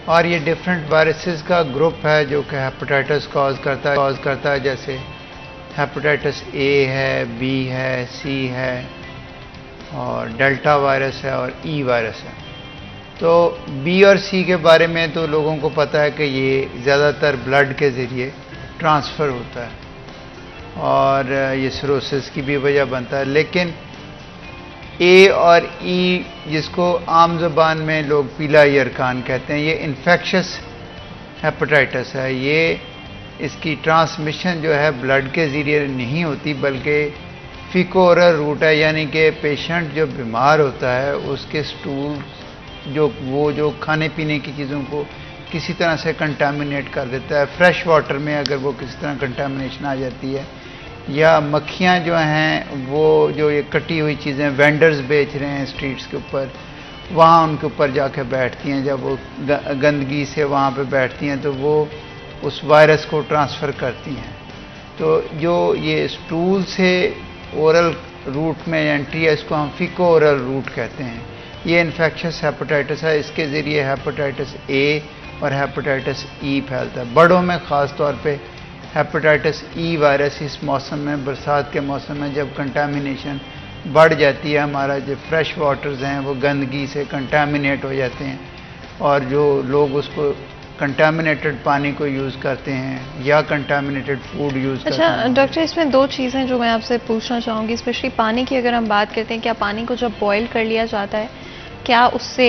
और ये डिफरेंट वायरसेस का ग्रुप है जो कि हेपेटाइटिस कॉज करता है। जैसे हेपेटाइटिस A है, B है, C है और डेल्टा वायरस है और E वायरस है। तो B और C के बारे में तो लोगों को पता है कि ये ज़्यादातर ब्लड के ज़रिए ट्रांसफ़र होता है और ये सिरोसिस की भी वजह बनता है। लेकिन A और E, जिसको आम ज़बान में लोग पीला यरकान कहते हैं, ये इन्फेक्शस हेपेटाइटिस है। ये इसकी ट्रांसमिशन जो है ब्लड के ज़रिए नहीं होती, बल्कि फीको-ओरल रूट है, यानी कि पेशेंट जो बीमार होता है उसके स्टूल जो खाने पीने की चीज़ों को किसी तरह से कंटामिनेट कर देता है। फ्रेश वाटर में अगर वो किसी तरह कंटामिनेशन आ जाती है, या मक्खियाँ जो हैं वो जो ये कटी हुई चीज़ें वेंडर्स बेच रहे हैं स्ट्रीट्स के ऊपर, वहाँ उनके ऊपर जाके बैठती हैं। जब वो गंदगी से वहाँ पे बैठती हैं तो वो उस वायरस को ट्रांसफ़र करती हैं। तो जो ये स्टूल से ओरल रूट में एंट्री है, इसको हम फीको ओरल रूट कहते हैं। ये इन्फेक्शस हेपेटाइटिस है। इसके ज़रिए हेपेटाइटिस A और हेपेटाइटिस E फैलता है। बड़ों में ख़ास तौर पे हेपेटाइटिस E वायरस इस मौसम में, बरसात के मौसम में, जब कंटामिनेशन बढ़ जाती है, हमारा जो फ्रेश वाटर्स हैं वो गंदगी से कंटामिनेट हो जाते हैं और जो लोग उसको कंटामिनेटेड पानी को यूज़ करते हैं या कंटामिनेटेड फूड यूज़ करते हैं। अच्छा डॉक्टर, इसमें दो चीज़ें जो मैं आपसे पूछना चाहूँगी, स्पेशली पानी की अगर हम बात करते हैं, क्या पानी को जब बॉयल कर लिया जाता है, क्या उससे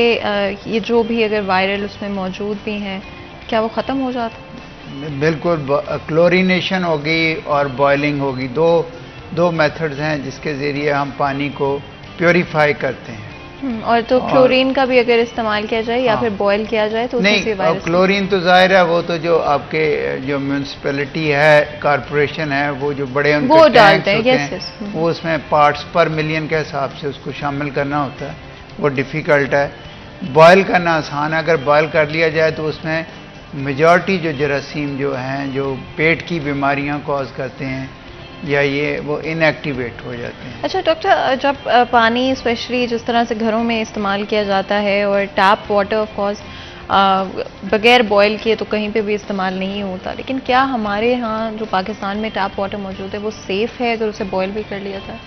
ये जो भी अगर वायरल उसमें मौजूद भी हैं, क्या वो ख़त्म हो जाता है? बिल्कुल, क्लोरीनेशन होगी और बॉयलिंग होगी। दो मेथड्स हैं जिसके ज़रिए हम पानी को प्योरीफाई करते हैं। और तो क्लोरीन का भी अगर इस्तेमाल किया जाए या फिर बॉयल किया जाए तो नहीं, क्लोरीन तो जाहिर है वो तो जो आपके जो म्यूनसिपैलिटी है, कॉरपोरेशन है, वो जो बड़े उनके वो टैंक्स डालते हैं, होते यस, हैं, यस। वो उसमें पार्ट्स पर मिलियन के हिसाब से उसको शामिल करना होता है, वो डिफ़िकल्ट है। बॉयल करना आसान है। अगर बॉयल कर लिया जाए तो उसमें मेजॉरिटी जो जरासीम जो हैं, जो पेट की बीमारियां कॉज करते हैं, या ये वो इनएक्टिवेट हो जाते हैं। अच्छा डॉक्टर, जब पानी स्पेशली जिस तरह से घरों में इस्तेमाल किया जाता है और टैप वाटर ऑफ कोर्स बगैर बॉयल किए तो कहीं पे भी इस्तेमाल नहीं होता, लेकिन क्या हमारे यहाँ जो पाकिस्तान में टैप वाटर मौजूद है वो सेफ़ है अगर उसे बॉयल भी कर लिया जाए?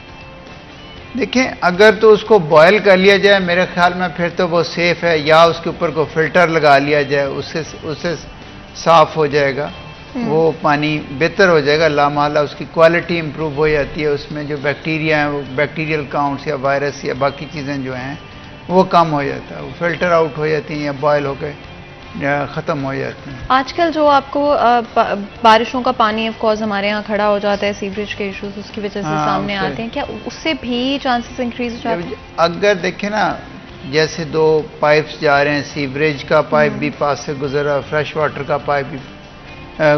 देखिए, अगर तो उसको बॉयल कर लिया जाए मेरे ख्याल में फिर तो वो सेफ़ है, या उसके ऊपर को फिल्टर लगा लिया जाए, उससे साफ़ हो जाएगा। वो पानी बेहतर हो जाएगा, लामाला उसकी क्वालिटी इंप्रूव हो जाती है, उसमें जो बैक्टीरिया हैं वो बैक्टीरियल काउंट्स या वायरस या बाकी चीज़ें जो हैं वो कम हो जाता है, वो फिल्टर आउट हो जाती हैं या बॉयल होकर ख़त्म हो जाती हैं। आजकल जो आपको बारिशों का पानी ऑफ कोर्स हमारे यहाँ खड़ा हो जाता है, सीवरेज के इश्यूज उसकी वजह से सामने आते हैं, क्या उससे भी चांसेस इंक्रीज हो जाते हैं? अगर देखें ना, जैसे दो पाइप्स जा रहे हैं, सीवरेज का पाइप भी पास से गुजर रहा है, फ्रेश वाटर का पाइप भी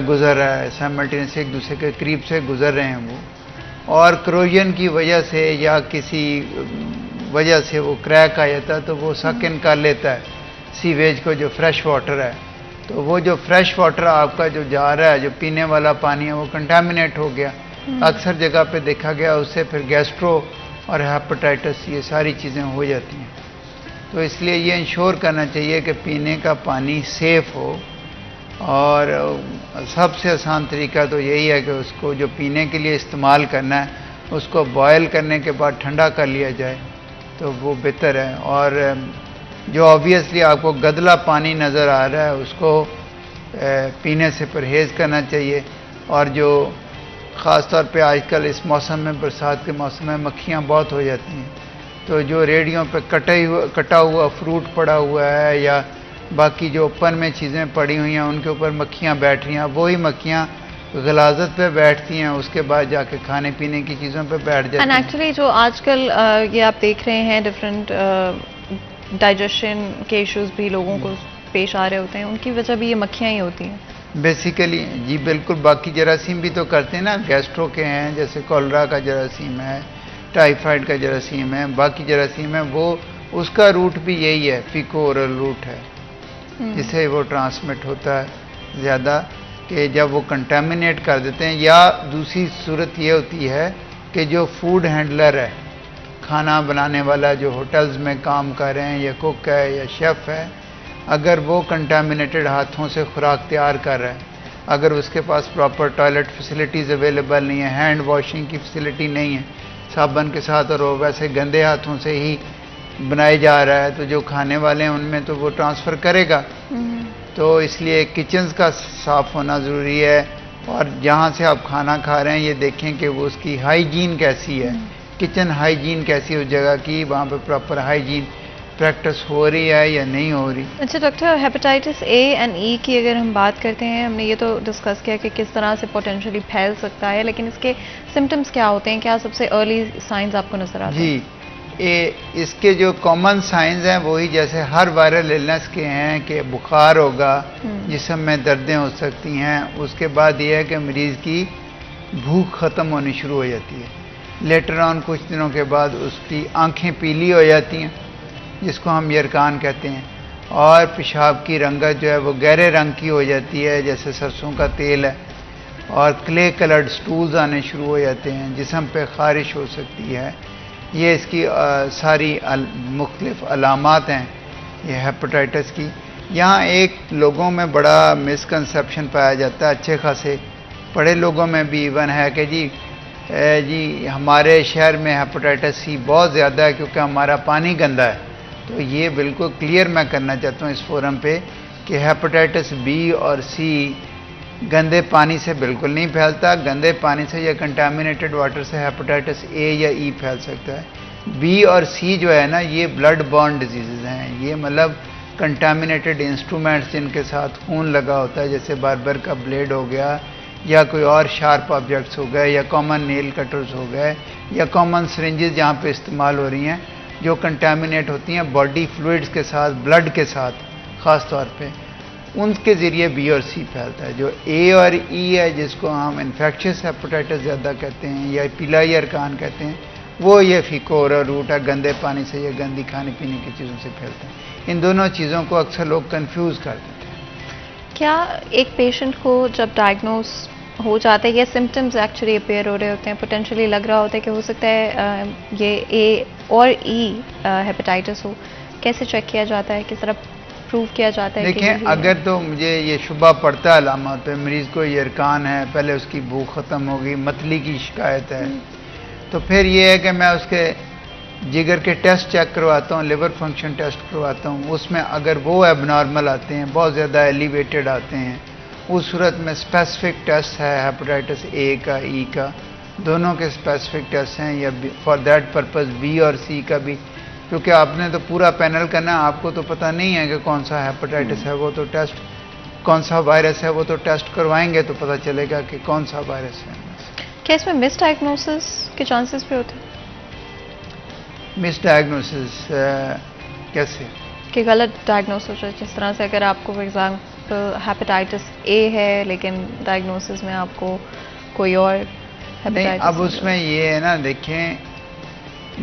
गुजर रहा है, साइमल्टेनियस एक दूसरे के करीब से गुजर रहे हैं वो, और क्रोजन की वजह से या किसी वजह से वो क्रैक आ जाता है तो वो सक इन कर लेता है सीवेज को, जो फ्रेश वाटर है। तो वो जो फ्रेश वाटर आपका जो जा रहा है, जो पीने वाला पानी है, वो कंटामिनेट हो गया। अक्सर जगह पे देखा गया, उससे फिर गैस्ट्रो और हेपेटाइटिस ये सारी चीज़ें हो जाती हैं। तो इसलिए ये इंश्योर करना चाहिए कि पीने का पानी सेफ हो, और सबसे आसान तरीका तो यही है कि उसको जो पीने के लिए इस्तेमाल करना है उसको बॉयल करने के बाद ठंडा कर लिया जाए तो वो बेहतर है। और जो ऑब्वियसली आपको गदला पानी नज़र आ रहा है उसको पीने से परहेज़ करना चाहिए। और जो ख़ास तौर पे आजकल इस मौसम में, बरसात के मौसम में मक्खियाँ बहुत हो जाती हैं, तो जो रेडियों पे कटा हुआ फ्रूट पड़ा हुआ है या बाकी जो ओपन में चीज़ें पड़ी हुई हैं उनके ऊपर मक्खियाँ बैठ रही हैं, वही मक्खियाँ गलाजत पे बैठती हैं, उसके बाद जाके खाने पीने की चीज़ों पे बैठ जाती हैं। एंड एक्चुअली जो आजकल ये आप देख रहे हैं डिफरेंट डाइजेशन के इश्यूज भी लोगों को पेश आ रहे होते हैं, उनकी वजह भी ये मक्खियाँ ही होती हैं बेसिकली। जी बिल्कुल, बाकी जरासीम भी तो करते हैं ना, गैस्ट्रो के हैं, जैसे कोलरा का जरासीम है, टाइफाइड का जरासीम है, बाकी जरासीम है, वो उसका रूट भी यही है, फीको ओरल रूट है, जिससे वो ट्रांसमिट होता है ज़्यादा, कि जब वो कंटामिनेट कर देते हैं। या दूसरी सूरत ये होती है कि जो फूड हैंडलर है, खाना बनाने वाला जो होटल्स में काम कर रहे हैं, या कुक है या शेफ़ है, अगर वो कंटामिनेटेड हाथों से खुराक तैयार कर रहा है, अगर उसके पास प्रॉपर टॉयलेट फैसिलिटीज़ अवेलेबल नहीं है, हैंड वॉशिंग की फैसिलिटी नहीं है साबुन के साथ, और वो वैसे गंदे हाथों से ही बनाया जा रहा है, तो जो खाने वाले हैं उनमें तो वो ट्रांसफ़र करेगा। तो इसलिए किचन्स का साफ़ होना ज़रूरी है, और जहाँ से आप खाना खा रहे हैं ये देखें कि वो उसकी हाइजीन कैसी है, किचन हाइजीन कैसी है उस जगह की, वहाँ पे प्रॉपर हाइजीन प्रैक्टिस हो रही है या नहीं हो रही। अच्छा डॉक्टर, हेपेटाइटिस ए एंड ई की अगर हम बात करते हैं, हमने ये तो डिस्कस किया कि किस तरह से पोटेंशियली फैल सकता है, लेकिन इसके सिम्टम्स क्या होते हैं, क्या सबसे अर्ली साइंस आपको नजर आते हैं? जी, इसके जो कॉमन साइंस हैं वही जैसे हर वायरल इलनेस के हैं कि बुखार होगा, जिस्म में दर्दें हो सकती हैं, उसके बाद ये है कि मरीज़ की भूख ख़त्म होनी शुरू हो जाती है, लेटर ऑन कुछ दिनों के बाद उसकी आंखें पीली हो जाती हैं, जिसको हम यरकान कहते हैं, और पेशाब की रंगत जो है वो गहरे रंग की हो जाती है जैसे सरसों का तेल है, और क्ले कलर्ड स्टूल्स आने शुरू हो जाते हैं, जिस्म पे खारिश हो सकती है। ये इसकी सारी मुख्तलिफ अलामात हैं ये हेपेटाइटिस की। यहाँ एक लोगों में बड़ा मिसकंसेप्शन पाया जाता है, अच्छे खासे पढ़े लोगों में भी इवन है कि जी हमारे शहर में हेपेटाइटिस सी बहुत ज़्यादा है क्योंकि हमारा पानी गंदा है। तो ये बिल्कुल क्लियर मैं करना चाहता हूँ इस फोरम पे कि हेपेटाइटिस बी और सी गंदे पानी से बिल्कुल नहीं फैलता। गंदे पानी से या कंटामिनेटेड वाटर से हेपेटाइटिस ए या ई फैल सकता है। बी और सी जो है ना, ये ब्लड बॉर्न डिजीज़ हैं। ये मतलब कंटामिनेटेड इंस्ट्रूमेंट्स जिनके साथ खून लगा होता है, जैसे बार्बर का ब्लेड हो गया या कोई और शार्प ऑब्जेक्ट्स हो गए या कॉमन नेल कटर्स हो गए या कॉमन सिरिंजेस जहाँ पे इस्तेमाल हो रही हैं, जो कंटामिनेट होती हैं बॉडी फ्लूइड्स के साथ, ब्लड के साथ ख़ास तौर पे, उनके ज़रिए बी और सी फैलता है। जो ए और ई है, जिसको हम इन्फेक्शियस हेपेटाइटिस ज़्यादा कहते हैं या पिलाई अरकान कहते हैं, वो ये फिकोरा रूट है, गंदे पानी से या गंदी खाने पीने की चीज़ों से फैलता है। इन दोनों चीज़ों को अक्सर लोग कंफ्यूज कर देते हैं। क्या एक पेशेंट को जब डायग्नोस हो जाता है या सिम्टम्स एक्चुअली अपेयर हो रहे होते हैं, पोटेंशियली लग रहा होता है कि हो सकता है ये ए और ई हेपेटाइटिस हो, कैसे चेक किया जाता है, किस तरह प्रूव किया जाता है? देखें, अगर तो मुझे ये शुबा पड़ता है अलामत पे, मरीज़ को यरकान है, पहले उसकी भूख ख़त्म होगी, मतली की शिकायत है, तो फिर ये है कि मैं उसके जिगर के टेस्ट चेक करवाता हूँ, लिवर फंक्शन टेस्ट करवाता हूँ। उसमें अगर वो एबनॉर्मल आते हैं, बहुत ज़्यादा एलिवेटेड आते हैं उस सूरत में स्पेसिफिक टेस्ट है हेपेटाइटिस ए का, ई का, दोनों के स्पेसिफिक टेस्ट हैं, या फॉर दैट पर्पस बी और सी का भी, क्योंकि आपने तो पूरा पैनल करना है, आपको तो पता नहीं है कि कौन सा हेपेटाइटिस है, वो तो टेस्ट, कौन सा वायरस है वो तो टेस्ट करवाएंगे तो पता चलेगा कि कौन सा वायरस है। क्या इसमें मिस डायग्नोसिस के चांसेस भी होते हैं? मिस डायग्नोसिस कैसे? कि गलत डायग्नोस हो जाए, जिस तरह से अगर आपको फॉर एग्जांपल हेपेटाइटिस ए है लेकिन डायग्नोसिस में आपको कोई और नहीं, हेपेटाइटिस अब उसमें ये है ना, देखें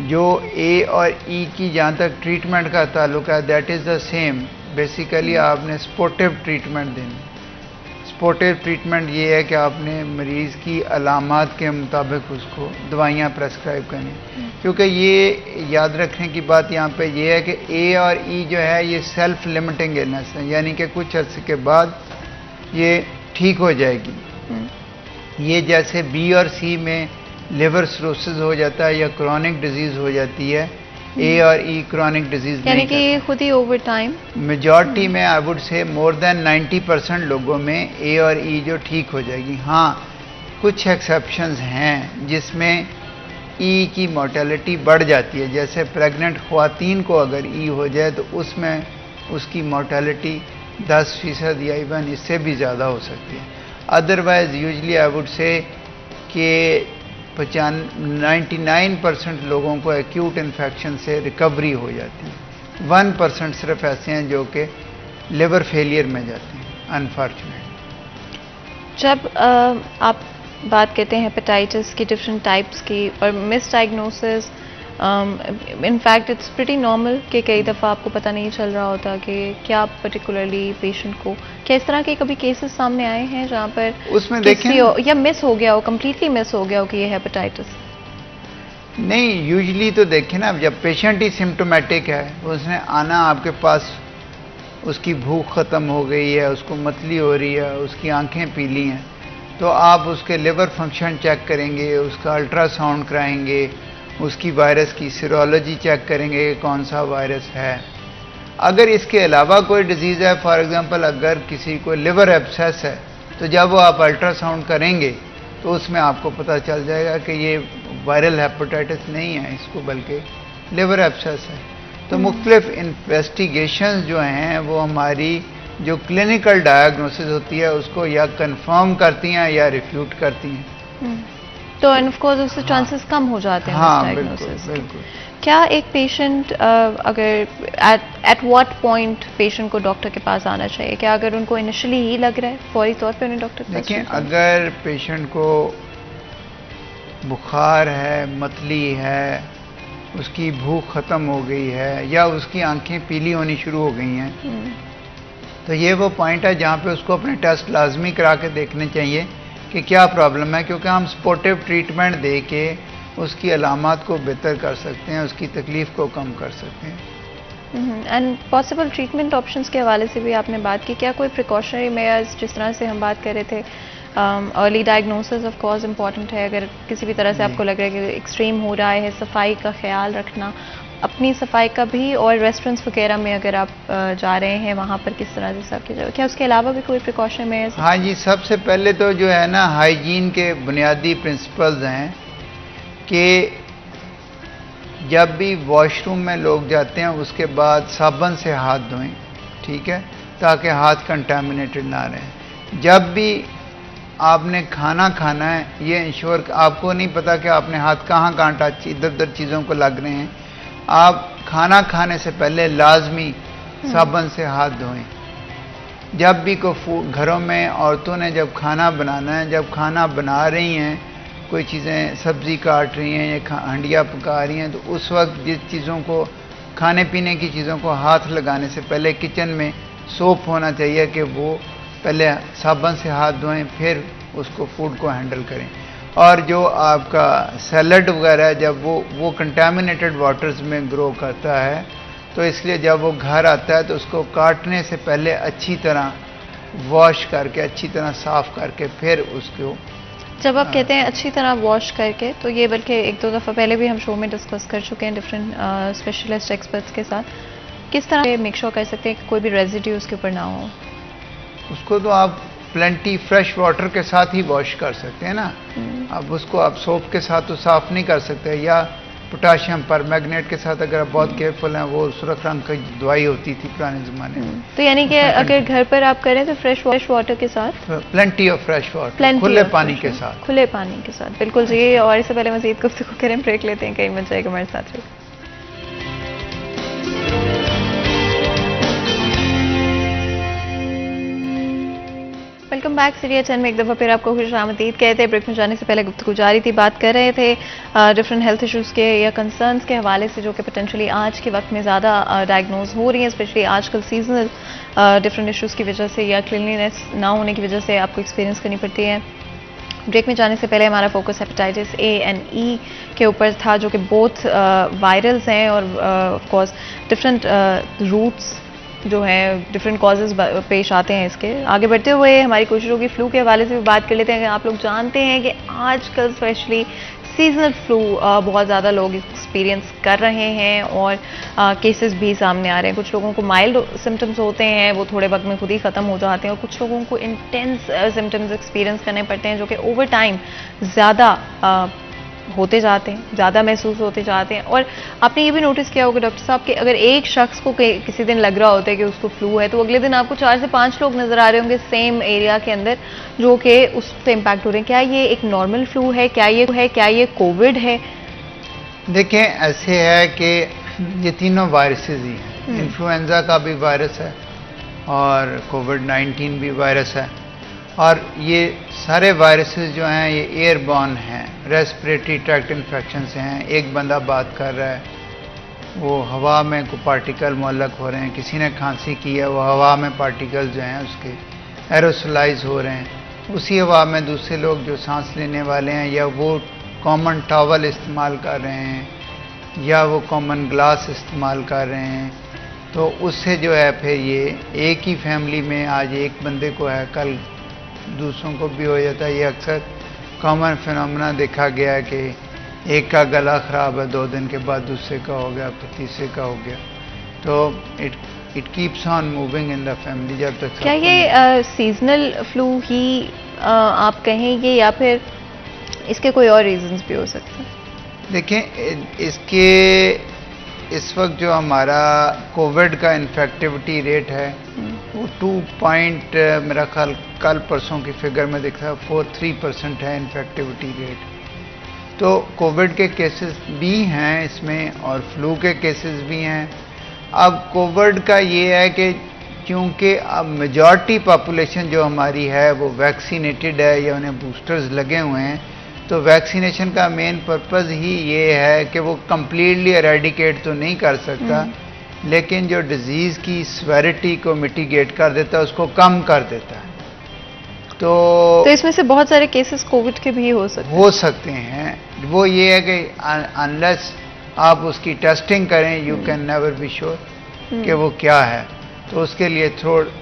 जो ए और ई की जहाँ तक ट्रीटमेंट का ताल्लुक है that is the same. Basically आपने स्पोर्टिव ट्रीटमेंट देनी। स्पोर्टिव ट्रीटमेंट ये है कि आपने मरीज़ की अलामात के मुताबिक उसको दवाइयाँ प्रेस्क्राइब करनी, क्योंकि ये याद रखने की बात यहाँ पे ये है कि ए और ई जो है ये सेल्फ लिमिटिंग इलनेस है, यानी कि कुछ अर्से के बाद ये ठीक हो जाएगी। ये जैसे बी और सी में लिवर सिरोसिस हो जाता है या क्रॉनिक डिजीज़ हो जाती है, ए और ई क्रॉनिक डिजीज़ यानी कि ये खुद ही ओवर टाइम मेजॉरिटी में I would say more than 90% लोगों में ए और ई जो ठीक हो जाएगी। हाँ, कुछ एक्सेप्शंस हैं जिसमें ई की मोर्टेलिटी बढ़ जाती है, जैसे प्रेग्नेंट ख्वातीन को अगर ई हो जाए तो उसमें उसकी मोर्टेलिटी 10% या इवन इससे भी ज़्यादा हो सकती है। Otherwise usually I would say कि 99% लोगों को एक्यूट इन्फेक्शन से रिकवरी हो जाती है। 1% सिर्फ ऐसे हैं जो कि लिवर फेलियर में जाते हैं अनफॉर्चुनेट। जब आप बात करते हैं हेपेटाइटिस की डिफरेंट टाइप्स की और miss diagnosis, in fact it's pretty normal कि कई दफ़ा आपको पता नहीं चल रहा होता कि क्या पर्टिकुलरली पेशेंट को, क्या इस तरह के कभी केसेस सामने आए हैं जहाँ पर उसमें देखें या मिस हो गया हो, कम्प्लीटली मिस हो गया हो कि ये हेपेटाइटिस? नहीं, यूजली तो देखें ना, जब पेशेंट ही सिम्टोमेटिक है, उसने आना आपके पास, उसकी भूख ख़त्म हो गई है, उसको मतली हो रही है, उसकी आंखें पीली हैं, तो आप उसके लिवर फंक्शन चेक करेंगे, उसका अल्ट्रासाउंड कराएंगे, उसकी वायरस की सीरोलॉजी चेक करेंगे कि कौन सा वायरस है। अगर इसके अलावा कोई डिजीज़ है, फॉर एग्जांपल अगर किसी को लिवर एब्सेस है, तो जब वो आप अल्ट्रासाउंड करेंगे तो उसमें आपको पता चल जाएगा कि ये वायरल हेपेटाइटिस नहीं है इसको, बल्कि लिवर एब्सेस है। तो मुख्तलिफ इन्वेस्टिगेशंस जो हैं वो हमारी जो क्लिनिकल डायग्नोसिस होती है उसको या कंफर्म करती हैं या रिफ्यूट करती हैं। तो एंड ऑफ कोर्स उससे चांसेस कम हो जाते हैं हाँ, डायग्नोसिस। बिल्कुल। क्या एक पेशेंट अगर एट व्हाट पॉइंट पेशेंट को डॉक्टर के पास आना चाहिए? क्या अगर उनको इनिशियली ही लग रहा है फौरी तौर पे उन्हें डॉक्टर के पास? देखिए, अगर पेशेंट को बुखार है, मतली है, उसकी भूख ख़त्म हो गई है या उसकी आंखें पीली होनी शुरू हो गई हैं, तो ये वो पॉइंट है जहाँ पे उसको अपने टेस्ट लाजमी करा के देखने चाहिए कि क्या प्रॉब्लम है, क्योंकि हम सपोर्टिव ट्रीटमेंट दे के उसकी अलामात को बेहतर कर सकते हैं, उसकी तकलीफ़ को कम कर सकते हैं। एंड पॉसिबल ट्रीटमेंट ऑप्शंस के हवाले से भी आपने बात की। क्या कोई प्रिकॉशनरी मेयर्स, जिस तरह से हम बात कर रहे थे, early diagnosis of course important है, अगर किसी भी तरह से आपको लग रहा है कि एक्सट्रीम हो रहा है, सफाई का ख्याल रखना, अपनी सफाई का भी, और रेस्टोरेंट्स वगैरह में अगर आप जा रहे हैं वहाँ पर किस तरह से सब किया जाए, क्या उसके अलावा भी कोई प्रिकॉशन मेयर्स? हाँ जी, सबसे पहले तो जो है ना, हाइजीन के बुनियादी प्रिंसिपल्स हैं कि जब भी वॉशरूम में लोग जाते हैं उसके बाद साबुन से हाथ धोएं, ठीक है, ताकि हाथ कंटामिनेटेड ना रहें। जब भी आपने खाना खाना है, ये इंश्योर, आपको नहीं पता कि आपने हाथ कहाँ टच, इधर उधर चीज़ों को लग रहे हैं, आप खाना खाने से पहले लाजमी साबुन से हाथ धोएं। जब भी घरों में औरतों ने जब खाना बनाना है, जब खाना बना रही हैं, कोई चीज़ें सब्ज़ी काट रही हैं या हंडिया पका रही हैं, तो उस वक्त जिस चीज़ों को, खाने पीने की चीज़ों को हाथ लगाने से पहले किचन में सोप होना चाहिए कि वो पहले साबुन से हाथ धोएं, फिर उसको फूड को हैंडल करें। और जो आपका सैलड वगैरह जब वो कंटामिनेटेड वाटर्स में ग्रो करता है, तो इसलिए जब वो घर आता है तो उसको काटने से पहले अच्छी तरह वॉश करके, अच्छी तरह साफ़ करके फिर उसको, जब आप कहते हैं अच्छी तरह वॉश करके, तो ये बल्कि एक दो दफ़ा पहले भी हम शो में डिस्कस कर चुके हैं डिफरेंट स्पेशलिस्ट एक्सपर्ट्स के साथ, किस तरह मेक श्योर कर सकते हैं कि कोई भी रेजिड्यू उसके ऊपर ना हो? उसको तो आप प्लेंटी फ्रेश वाटर के साथ ही वॉश कर सकते हैं ना। अब उसको आप सोप के साथ तो साफ नहीं कर सकते, या पोटाशियम परमैंगनेट के साथ अगर आप बहुत केयरफुल हैं, वो सुर्ख रंग की दवाई होती थी पुराने ज़माने में। तो यानी कि अगर घर पर आप करें तो फ्रेश वाटर के साथ, प्लेंटी ऑफ फ्रेश वाटर, खुले पानी के साथ, खुले पानी के साथ, बिल्कुल जी। और इससे पहले मज़ीद गुफ्तगू करें, ब्रेक लेते हैं, कहीं मत जाएगा हमारे साथ रहिए। Welcome back. सीरिया चैनल में एक दफ़ा फिर आपको खुश आमदीद कहते हैं। ब्रेक में जाने से पहले गुफ्तगू जारी थी, बात कर रहे थे डिफरेंट हेल्थ इश्यूज़ के या कंसर्न्स के हवाले से जो कि पोटेंशली आज के वक्त में ज़्यादा डायग्नोज हो रही हैं, स्पेशली आजकल सीजनल डिफरेंट इश्यूज़ की वजह से या क्लिनलीनेस ना होने की वजह से आपको एक्सपीरियंस करनी पड़ती है। ब्रेक में जाने से पहले हमारा फोकस हेपेटाइटिस ए एंड ई के ऊपर था, जो कि बोथ वायरल्स हैं और ऑफ कोर्स डिफरेंट रूट्स जो हैं, डिफरेंट कॉजेज़ पेश आते हैं इसके। आगे बढ़ते हुए हमारी कोशिश होगी फ्लू के हवाले से भी बात कर लेते हैं। आप लोग जानते हैं कि आजकल स्पेशली सीजनल फ्लू बहुत ज़्यादा लोग एक्सपीरियंस कर रहे हैं और केसेस भी सामने आ रहे हैं। कुछ लोगों को माइल्ड सिम्टम्स होते हैं, वो थोड़े वक्त में खुद ही ख़त्म हो जाते हैं, और कुछ लोगों को इंटेंस सिम्टम्स एक्सपीरियंस करने पड़ते हैं, जो कि ओवर टाइम ज़्यादा होते जाते हैं, ज़्यादा महसूस होते जाते हैं। और आपने ये भी नोटिस किया होगा डॉक्टर साहब कि अगर एक शख्स को किसी दिन लग रहा होता है कि उसको फ्लू है, तो अगले दिन आपको 4 से 5 लोग नज़र आ रहे होंगे सेम एरिया के अंदर जो कि उससे इम्पैक्ट हो रहे हैं। क्या ये एक नॉर्मल फ्लू है? क्या ये कोविड है? देखें, ऐसे है कि ये तीनों वायरसेस ही हैं। इन्फ्लुएंजा का भी वायरस है और कोविड-19 भी वायरस है, और ये सारे वायरसेस जो हैं ये एयरबॉर्न हैं, रेस्पिरेटरी ट्रैक्ट इन्फेक्शन से हैं। एक बंदा बात कर रहा है, वो हवा में कोई पार्टिकल मुअल्लक हो रहे हैं, किसी ने खांसी की है, वो हवा में पार्टिकल जो हैं उसके एरोसोलाइज हो रहे हैं, उसी हवा में दूसरे लोग जो सांस लेने वाले हैं या वो कॉमन टॉवल इस्तेमाल कर रहे हैं या वो कॉमन ग्लास इस्तेमाल कर रहे हैं, तो उससे जो है फिर ये एक ही फैमिली में आज एक बंदे को है, कल दूसरों को भी हो जाता है। ये अक्सर कॉमन फिनोमेना देखा गया है कि एक का गला ख़राब है, 2 दिन के बाद दूसरे का हो गया, फिर तीसरे का हो गया, तो it keeps on moving in the family जब तक। क्या ये सीजनल फ्लू ही आप कहेंगे या फिर इसके कोई और रीजंस भी हो सकते हैं? देखें, इसके इस वक्त जो हमारा कोविड का इन्फेक्टिविटी रेट है वो 2 मेरा ख्याल कल परसों की फिगर में दिखा 43% है इन्फेक्टिविटी रेट। तो कोविड के केसेस भी हैं इसमें और फ्लू के केसेस भी हैं। अब कोविड का ये है कि क्योंकि अब मेजॉरिटी पॉपुलेशन जो हमारी है वो वैक्सीनेटेड है या उन्हें बूस्टर्स लगे हुए हैं, तो वैक्सीनेशन का मेन पर्पज़ ही ये है कि वो कम्प्लीटली एरेडिकेट तो नहीं कर सकता, लेकिन जो डिजीज़ की स्वेरिटी को मिटिगेट कर देता है, उसको कम कर देता है। तो इसमें से बहुत सारे केसेस कोविड के भी हो सकते हैं। वो ये है कि अनलेस आप उसकी टेस्टिंग करें, you can never be sure कि वो क्या है। तो उसके लिए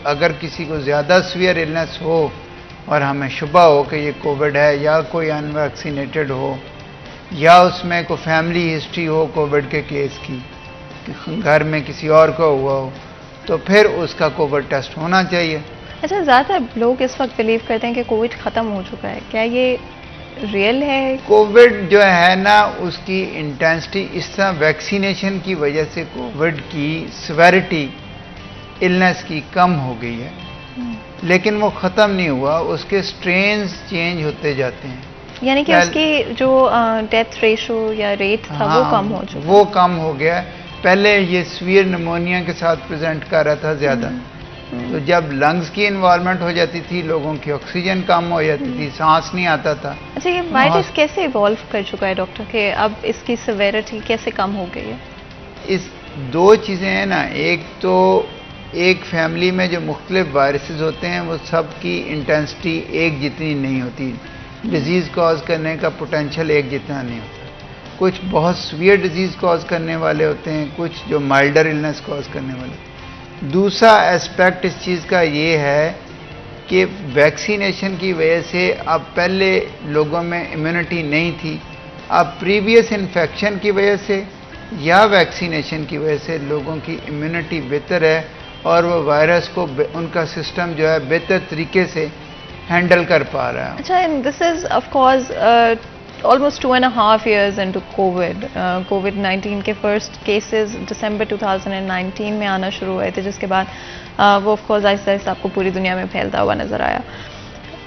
अगर किसी को ज़्यादा सीवियर इलनेस हो और हमें शुबा हो कि ये कोविड है या कोई अनवैक्सीनेटेड हो या उसमें कोई फैमिली हिस्ट्री हो कोविड के केस की, घर में किसी और को हुआ हो, तो फिर उसका कोविड टेस्ट होना चाहिए। अच्छा, ज़्यादातर लोग इस वक्त बिलीव करते हैं कि कोविड ख़त्म हो चुका है, क्या ये रियल है? कोविड जो है ना, उसकी इंटेंसिटी इस तरह वैक्सीनेशन की वजह से कोविड की सिवियरिटी इलनेस की कम हो गई है, लेकिन वो ख़त्म नहीं हुआ, उसके स्ट्रेन्स चेंज होते जाते हैं। यानी कि उसकी जो डेथ रेशो या रेट था वो कम हो चुका, वो कम हो गया। पहले ये सीवियर निमोनिया के साथ प्रेजेंट कर रहा था ज़्यादा, तो जब लंग्स की इन्वॉल्वमेंट हो जाती थी, लोगों की ऑक्सीजन कम हो जाती थी, सांस नहीं आता था। अच्छा, ये वायरस कैसे इवॉल्व कर चुका है डॉक्टर के अब इसकी सिवियरिटी कैसे कम हो गई है? इस 2 चीज़ें हैं ना, एक तो एक फैमिली में जो मुख्तलिफ वायरसेस होते हैं वो सब की इंटेंसिटी एक जितनी नहीं होती, डिजीज़ कॉज करने का पोटेंशियल एक जितना नहीं होता। कुछ बहुत सीवियर डिजीज़ कॉज करने वाले होते हैं, कुछ जो माइल्डर इलनेस कॉज करने वाले। दूसरा एस्पेक्ट इस चीज़ का ये है कि वैक्सीनेशन की वजह से अब पहले लोगों में इम्यूनिटी नहीं थी, अब प्रीवियस इन्फेक्शन की वजह से या वैक्सीनेशन की वजह से लोगों की इम्यूनिटी बेहतर है और वो वायरस को उनका सिस्टम जो है बेहतर तरीके से हैंडल कर पा रहा है। अच्छा, and this is of course almost 2.5 years into COVID. COVID-19 के first cases December 2019 में आना शुरू हुए थे, जिसके बाद वो of course आहिस्ता आहिस्ता आपको पूरी दुनिया में फैलता हुआ नजर आया।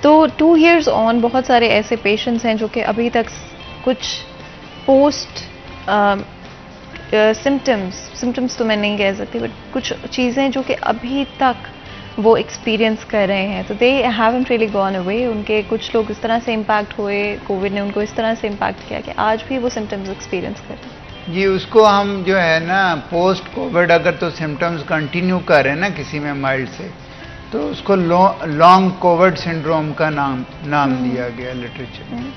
तो 2 years on बहुत सारे ऐसे पेशेंट्स हैं जो कि अभी तक कुछ पोस्ट सिम्टम्स तो मैं नहीं कह सकती, बट कुछ चीज़ें जो कि अभी तक वो एक्सपीरियंस कर रहे हैं, तो they haven't really gone away. उनके कुछ लोग इस तरह से इम्पैक्ट हुए, कोविड ने उनको इस तरह से इम्पैक्ट किया कि आज भी वो सिम्टम्स एक्सपीरियंस कर रहे हैं। जी, उसको हम जो है ना पोस्ट कोविड अगर तो सिम्टम्स कंटिन्यू कर रहे हैं ना किसी में माइल्ड से, तो उसको लॉन्ग कोविड सिंड्रोम का नाम दिया गया लिटरेचर में।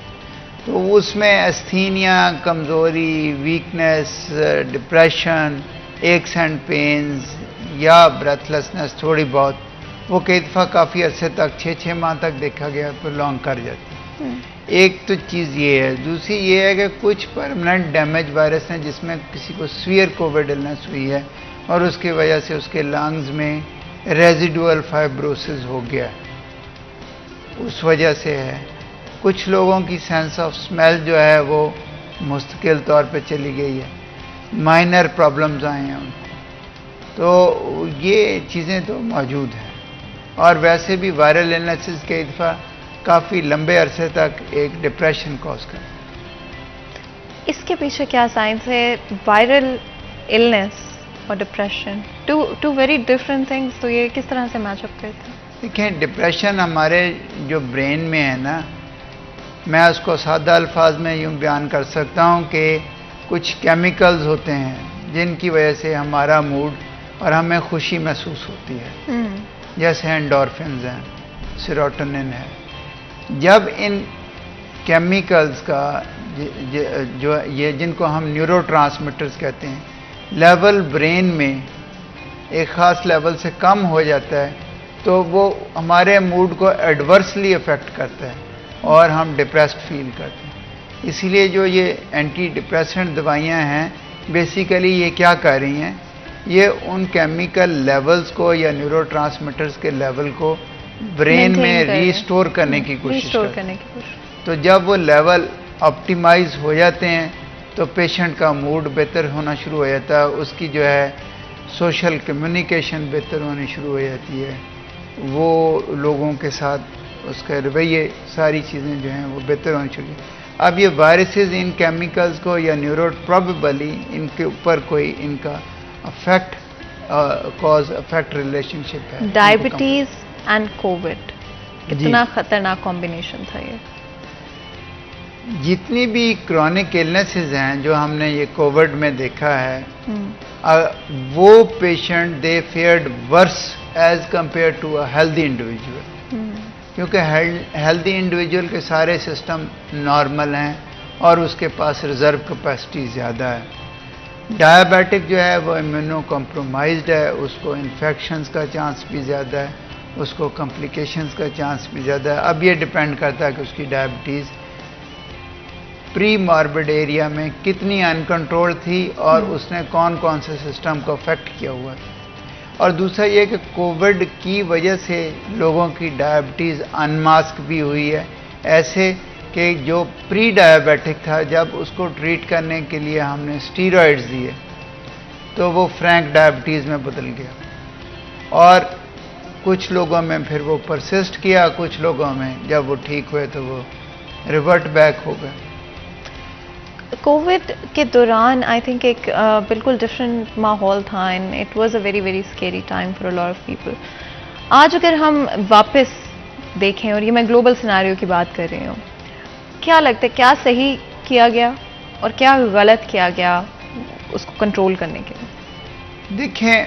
तो उसमें एस्थीनिया, कमज़ोरी, weakness, depression, x and pains या ब्रेथलेसनेस थोड़ी बहुत, वो कई दफ़ा काफ़ी अरसे तक 6-6 माह तक देखा गया प्रोलॉन्ग कर जाती है। एक तो चीज़ ये है। दूसरी ये है कि कुछ परमानेंट डैमेज वायरस हैं जिसमें किसी को सीवियर कोविड इलनेस हुई है और उसकी वजह से उसके लंग्स में रेजिडुअल फाइब्रोसिस हो गया, उस वजह से है। कुछ लोगों की सेंस ऑफ स्मेल जो है वो मुस्तकिल तौर पे चली गई है, माइनर प्रॉब्लम्स आए हैं उनको। तो ये चीज़ें तो मौजूद हैं। और वैसे भी वायरल इलनेसेस कई दफ़ा काफ़ी लंबे अरसे तक एक डिप्रेशन कॉज करते हैं। इसके पीछे क्या साइंस है? वायरल इलनेस और depression two very different things, तो ये किस तरह से मैचअप करते हैं? देखें, डिप्रेशन हमारे जो ब्रेन में है ना, मैं उसको सादा अल्फाज में यूँ बयान कर सकता हूँ कि कुछ केमिकल्स होते हैं जिनकी वजह से हमारा मूड और हमें खुशी महसूस होती है। जैसे एंडोर्फिन्स हैं, सेरोटोनिन है। जब इन केमिकल्स का जो ये जिनको हम न्यूरोट्रांसमीटर्स कहते हैं, लेवल ब्रेन में एक ख़ास लेवल से कम हो जाता है, तो वो हमारे मूड को एडवर्सली अफेक्ट करता है और हम डिप्रेस्ड फील करते हैं। इसीलिए जो ये एंटी डिप्रेसेंट दवाइयाँ हैं, बेसिकली ये क्या कर रही हैं, ये उन केमिकल लेवल्स को या न्यूरोट्रांसमीटर्स के लेवल को ब्रेन में रीस्टोर करने की कोशिश करते हैं। तो जब वो लेवल ऑप्टिमाइज हो जाते हैं तो पेशेंट का मूड बेहतर होना शुरू हो जाता है, उसकी जो है सोशल कम्युनिकेशन बेहतर होनी शुरू हो जाती है, वो लोगों के साथ उसके रवैये, सारी चीज़ें जो हैं वो बेहतर होनी शुरू। अब ये वायरसेस इन केमिकल्स को या न्यूरो प्रोबेबली इनके ऊपर कोई इनका अफेक्ट कॉज अफेक्ट रिलेशनशिप है। डायबिटीज एंड कोविड कितना खतरनाक कॉम्बिनेशन था ये। जितनी भी क्रॉनिक इलनेसेस हैं जो हमने ये कोविड में देखा है, वो patient they fared worse as compare to a healthy individual, क्योंकि हेल्दी इंडिविजुअल के सारे सिस्टम नॉर्मल हैं और उसके पास रिजर्व कैपेसिटी ज़्यादा है। डायबिटिक जो है वो इम्यूनो कॉम्प्रोमाइज्ड है, उसको इन्फेक्शंस का चांस भी ज़्यादा है, उसको कॉम्प्लिकेशंस का चांस भी ज़्यादा है। अब ये डिपेंड करता है कि उसकी डायबिटीज़ प्री मॉर्बिड एरिया में कितनी अनकंट्रोल थी और उसने कौन कौन से सिस्टम को अफेक्ट किया हुआ था। और दूसरा ये कि कोविड की वजह से लोगों की डायबिटीज़ अनमास्क भी हुई है, ऐसे कि जो प्री डायबिटिक था, जब उसको ट्रीट करने के लिए हमने स्टीरॉइड्स दिए तो वो फ्रैंक डायबिटीज़ में बदल गया और कुछ लोगों में फिर वो परसिस्ट किया, कुछ लोगों में जब वो ठीक हुए तो वो रिवर्ट बैक हो गए। कोविड के दौरान आई थिंक एक बिल्कुल डिफरेंट माहौल था and it was a very very scary time for a lot of people. आज अगर हम वापस देखें, और ये मैं ग्लोबल सिनेरियो की बात कर रही हूँ, क्या लगता है क्या सही किया गया और क्या गलत किया गया उसको कंट्रोल करने के लिए? देखें,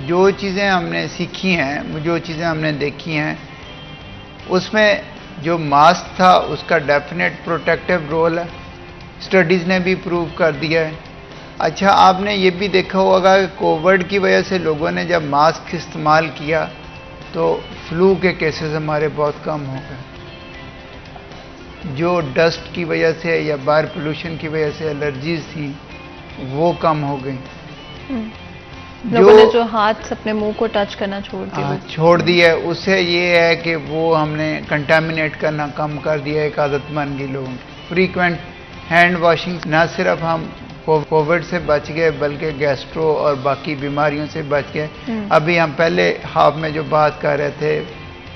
जो चीज़ें हमने सीखी हैं, जो चीज़ें हमने देखी हैं, उसमें जो मास्क था उसका डेफिनेट प्रोटेक्टिव रोल है, स्टडीज़ ने भी प्रूव कर दिया है। अच्छा, आपने ये भी देखा होगा कि कोविड की वजह से लोगों ने जब मास्क इस्तेमाल किया तो फ्लू के केसेस हमारे बहुत कम हो गए। जो डस्ट की वजह से या बाहर पोल्यूशन की वजह से एलर्जीज थी वो कम हो गई। लोगों ने जो हाथ अपने मुंह को टच करना छोड़ दिया, छोड़ दिया है, उससे ये है कि वो हमने कंटामिनेट करना कम कर दिया, एक आदत बन गई लोगों की। फ्रीक्वेंट हैंड वॉशिंग, ना सिर्फ हम कोविड से बच गए बल्कि गैस्ट्रो और बाकी बीमारियों से बच गए। अभी हम पहले हाफ में जो बात कर रहे थे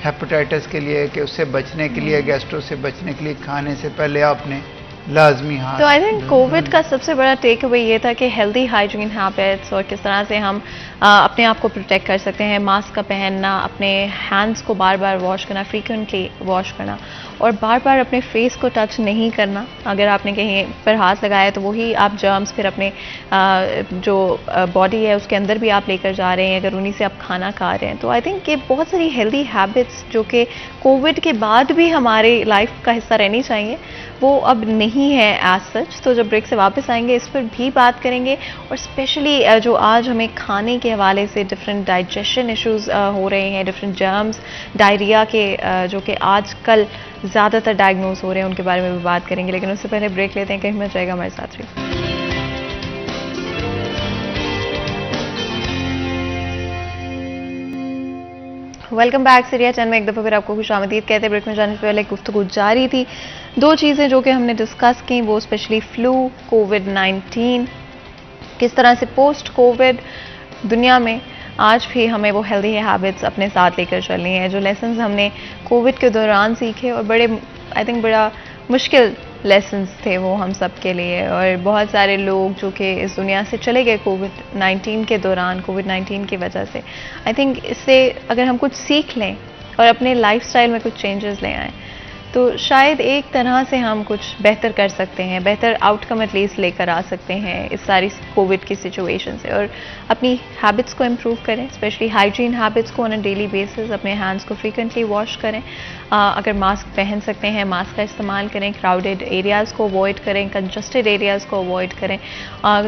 हेपेटाइटिस के लिए कि उससे बचने के लिए, गैस्ट्रो से बचने के लिए खाने से पहले आपने लाजमी हाथ। तो आई थिंक कोविड का सबसे बड़ा टेक अवे ये था कि हेल्दी हाइजीन हैबिट्स और किस तरह से हम अपने आप को प्रोटेक्ट कर सकते हैं। मास्क का पहनना, अपने हैंड्स को बार बार वॉश करना, फ्रीक्वेंटली वॉश करना, और बार बार अपने फेस को टच नहीं करना। अगर आपने कहीं पर हाथ लगाया तो वही आप जर्म्स फिर अपने जो बॉडी है उसके अंदर भी आप लेकर जा रहे हैं, अगर उन्हीं से आप खाना खा रहे हैं। तो आई थिंक ये बहुत सारी हेल्दी हैबिट्स जो कि कोविड के बाद भी हमारे लाइफ का हिस्सा रहनी चाहिए, वो अब नहीं है एज सच। तो जब ब्रेक से वापस आएंगे इस पर भी बात करेंगे, और स्पेशली जो आज हमें खाने के हवाले से डिफरेंट डाइजेशन इश्यूज हो रहे हैं, डिफरेंट जर्म्स, डायरिया के जो कि आजकल ज़्यादातर डायग्नोज हो रहे हैं, उनके बारे में भी बात करेंगे। लेकिन उससे पहले ब्रेक लेते हैं, कहीं मत जाएगा, हमारे साथ रहिए। Welcome back. सीरिया चैनल में एक दफ़ा फिर आपको खुशामदीद कहते हैं। ब्रेक में जाने से पहले गुफ्तगू जारी थी। दो चीज़ें जो कि हमने डिस्कस की, वो स्पेशली फ्लू, कोविड-19, किस तरह से पोस्ट कोविड दुनिया में आज भी हमें वो हेल्दी हैबिट्स अपने साथ लेकर चलनी है। जो लेसन्स हमने कोविड के दौरान सीखे, और बड़े आई थिंक बड़ा मुश्किल लेसन्स थे वो हम सब के लिए, और बहुत सारे लोग जो कि इस दुनिया से चले गए कोविड-19 के दौरान, कोविड-19 की वजह से। आई थिंक इससे अगर हम कुछ सीख लें और अपने लाइफस्टाइल में कुछ चेंजेस ले आएँ तो शायद एक तरह से हम कुछ बेहतर कर सकते हैं, बेहतर आउटकम एटलीस्ट लेकर आ सकते हैं इस सारी कोविड की सिचुएशन से, और अपनी हैबिट्स को इम्प्रूव करें, स्पेशली हाइजीन हैबिट्स को ऑन अ डेली बेसिस। अपने हैंड्स को फ्रीक्वेंटली वॉश करें, अगर मास्क पहन सकते हैं मास्क का इस्तेमाल करें, क्राउडेड एरियाज़ को अवॉइड करें, कंजस्टेड एरियाज़ को अवॉइड करें।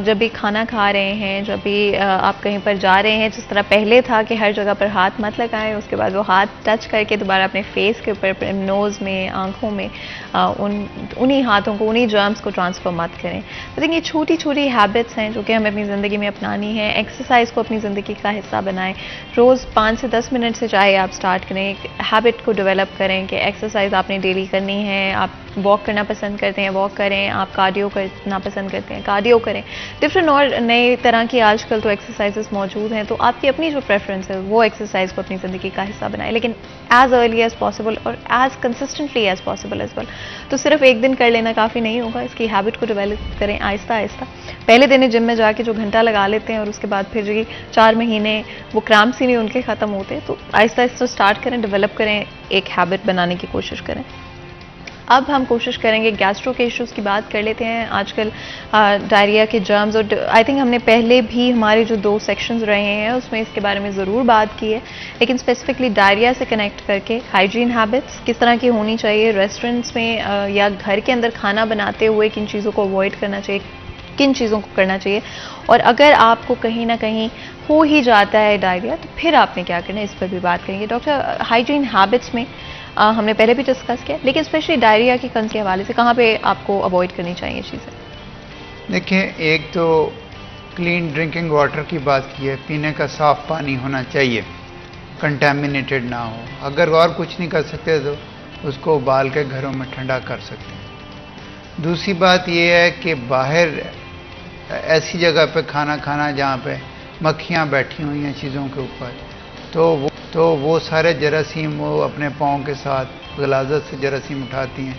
जब भी खाना खा रहे हैं, जब भी आप कहीं पर जा रहे हैं, जिस तरह पहले था कि हर जगह पर हाथ मत लगाएं, उसके बाद वो हाथ टच करके दोबारा अपने फेस के ऊपर, नोज़ में, आंखों में उन्हीं हाथों को, उन्हीं जर्म्स को ट्रांसफ़र मत करें। तो देखिए, छोटी छोटी हैबिट्स हैं जो कि हमें अपनी ज़िंदगी में अपनानी है। एक्सरसाइज को अपनी ज़िंदगी का हिस्सा बनाएं। रोज़ 5 से 10 मिनट से चाहे आप स्टार्ट करें, एक हैबिट को डेवलप करें कि एक्सरसाइज आपने डेली करनी है। आप वॉक करना पसंद करते हैं, वॉक करें। आप कार्डियो करना पसंद करते हैं, कार्डियो करें। डिफरेंट और नए तरह की आजकल तो एक्सरसाइजेस मौजूद हैं, तो आपकी अपनी जो प्रेफरेंस है वो एक्सरसाइज को अपनी ज़िंदगी का हिस्सा बनाएं, लेकिन एज अर्ली एज पॉसिबल और as consistently as possible as well. तो सिर्फ एक दिन कर लेना काफ़ी नहीं होगा, इसकी हैबिट को डेवलप करें आहिस्ता आहिस्ता। पहले दिन जिम में जाके जो घंटा लगा लेते हैं और उसके बाद फिर जो 4 महीने वो क्रैम्प्स ही नहीं उनके ख़त्म होते, तो आहिस्ता आहिस्ता स्टार्ट करें, डेवलप करें, एक हैबिट बनाने की कोशिश करें। अब हम कोशिश करेंगे गैस्ट्रो के इश्यूज़ की बात कर लेते हैं। आजकल डायरिया के जर्म्स, और आई थिंक हमने पहले भी हमारे जो 2 सेक्शंस रहे हैं उसमें इसके बारे में ज़रूर बात की है, लेकिन स्पेसिफिकली डायरिया से कनेक्ट करके हाइजीन हैबिट्स किस तरह की होनी चाहिए, रेस्टोरेंट्स में या घर के अंदर खाना बनाते हुए किन चीज़ों को अवॉइड करना चाहिए, किन चीज़ों को करना चाहिए, और अगर आपको कहीं ना कहीं हो ही जाता है डायरिया तो फिर आपने क्या करना है, इस पर भी बात करेंगे। डॉक्टर, हाइजीन हैबिट्स में हमने पहले भी डिस्कस किया, लेकिन स्पेशली डायरिया की कंस के हवाले से कहाँ पे आपको अवॉइड करनी चाहिए चीज़ें? देखिए, एक तो क्लीन ड्रिंकिंग वाटर की बात की है, पीने का साफ पानी होना चाहिए, कंटेमिनेटेड ना हो। अगर और कुछ नहीं कर सकते तो उसको उबाल के घरों में ठंडा कर सकते हैं। दूसरी बात यह है कि बाहर ऐसी जगह पे खाना खाना जहाँ पे मक्खियाँ बैठी हुई हैं चीज़ों के ऊपर, तो वो सारे जरासीम वो अपने पाँव के साथ गलाजत से जरासीम उठाती हैं,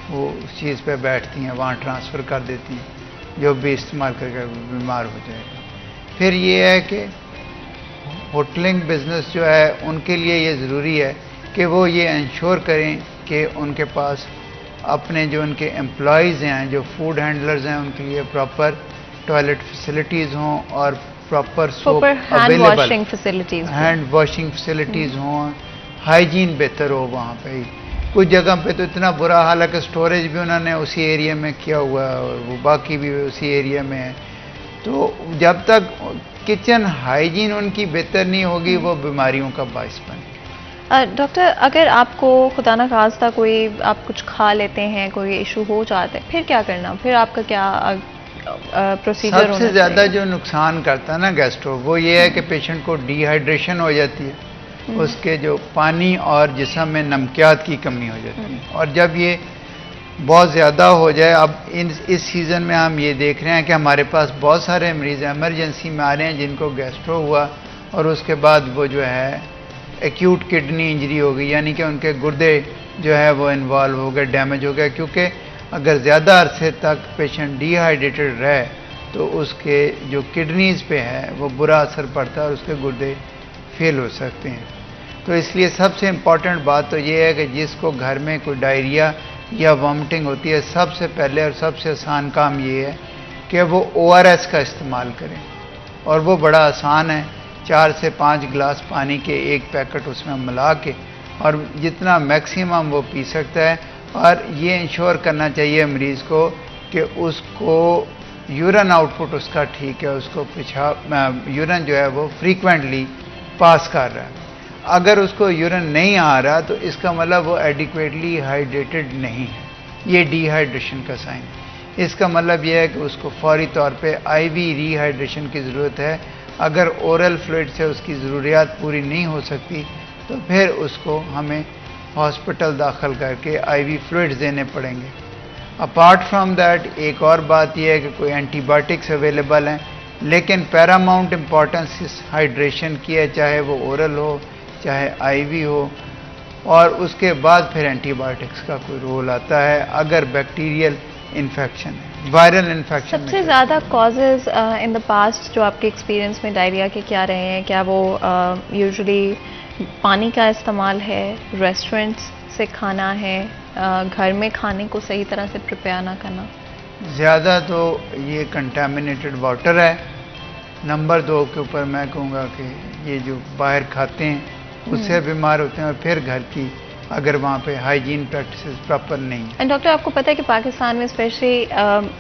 वो उस चीज़ पे बैठती हैं, वहाँ ट्रांसफ़र कर देती हैं, जो भी इस्तेमाल करके बीमार हो जाएगा। फिर ये है कि होटलिंग बिजनेस जो है उनके लिए ये ज़रूरी है कि वो ये इंश्योर करें कि उनके पास अपने जो उनके एम्प्लॉयज़ हैं, जो फूड हैंडलर्स हैं, उनके लिए प्रॉपर टॉयलेट फैसिलिटीज़ हों और proper soap available, hand washing facilities हों, हाइजीन बेहतर हो वहाँ पे। कुछ जगह पे तो इतना बुरा हाल है कि स्टोरेज भी उन्होंने उसी एरिया में किया हुआ है और वो बाकी भी उसी एरिया में है। तो जब तक किचन हाइजीन उनकी बेहतर नहीं होगी वो बीमारियों का बायस बनेगा। डॉक्टर, अगर आपको खुदा न खास्ता कोई आप कुछ खा लेते हैं, कोई इशू हो जाता है, फिर क्या करना? फिर आपका क्या प्रोसीजर सबसे ज़्यादा जो नुकसान करता है ना गैस्ट्रो, वो ये है कि पेशेंट को डिहाइड्रेशन हो जाती है, उसके जो पानी और जिस्म में नमकियात की कमी हो जाती है। और जब ये बहुत ज़्यादा हो जाए, अब इस सीज़न में हम ये देख रहे हैं कि हमारे पास बहुत सारे मरीज़ एमरजेंसी में आ रहे हैं जिनको गैस्ट्रो हुआ और उसके बाद वो जो है एक्यूट किडनी इंजरी हो गई, यानी कि उनके गुर्दे जो है वो इन्वॉल्व हो गए, डैमेज हो गए। क्योंकि अगर ज़्यादा अरसे तक पेशेंट डिहाइड्रेटेड रहे तो उसके जो किडनीज़ पे है वो बुरा असर पड़ता है और उसके गुर्दे फेल हो सकते हैं। तो इसलिए सबसे इम्पॉर्टेंट बात तो ये है कि जिसको घर में कोई डायरिया या वॉमिटिंग होती है, सबसे पहले और सबसे आसान काम ये है कि वो ORS का इस्तेमाल करें। और वो बड़ा आसान है, 4 से 5 गिलास पानी के एक पैकेट उसमें मिला के और जितना मैक्सिमम वो पी सकता है। और ये इंश्योर करना चाहिए मरीज़ को कि उसको यूरिन आउटपुट उसका ठीक है, उसको पेशाब यूरिन जो है वो फ्रीक्वेंटली पास कर रहा है। अगर उसको यूरिन नहीं आ रहा तो इसका मतलब वो एडिक्वेटली हाइड्रेटेड नहीं है, ये डिहाइड्रेशन का साइन है। इसका मतलब यह है कि उसको फौरी तौर पे IV रिहाइड्रेशन की ज़रूरत है। अगर ओरल फ्लूइड से उसकी ज़रूरियात पूरी नहीं हो सकती तो फिर उसको हमें हॉस्पिटल दाखिल करके IV फ्लूइड्स देने पड़ेंगे। अपार्ट फ्रॉम दैट एक और बात यह है कि कोई एंटीबायोटिक्स अवेलेबल हैं, लेकिन पैरामाउंट इम्पॉर्टेंस इस हाइड्रेशन की है, चाहे वो ओरल हो चाहे IV हो। और उसके बाद फिर एंटीबायोटिक्स का कोई रोल आता है अगर बैक्टीरियल इन्फेक्शन है, वायरल इन्फेक्शन। सबसे ज़्यादा कॉजेज़ इन द पास्ट जो आपके एक्सपीरियंस में डायरिया के क्या रहे हैं? क्या वो यूजुअली पानी का इस्तेमाल है, रेस्टोरेंट्स से खाना है, घर में खाने को सही तरह से प्रिपेयर ना करना? ज़्यादा तो ये कंटामिनेटेड वाटर है। नंबर 2 के ऊपर मैं कहूँगा कि ये जो बाहर खाते हैं उससे बीमार होते हैं, और फिर घर की अगर वहाँ पे हाइजीन प्रैक्टिसेस प्रॉपर नहीं है। एंड डॉक्टर, आपको पता है कि पाकिस्तान में स्पेशली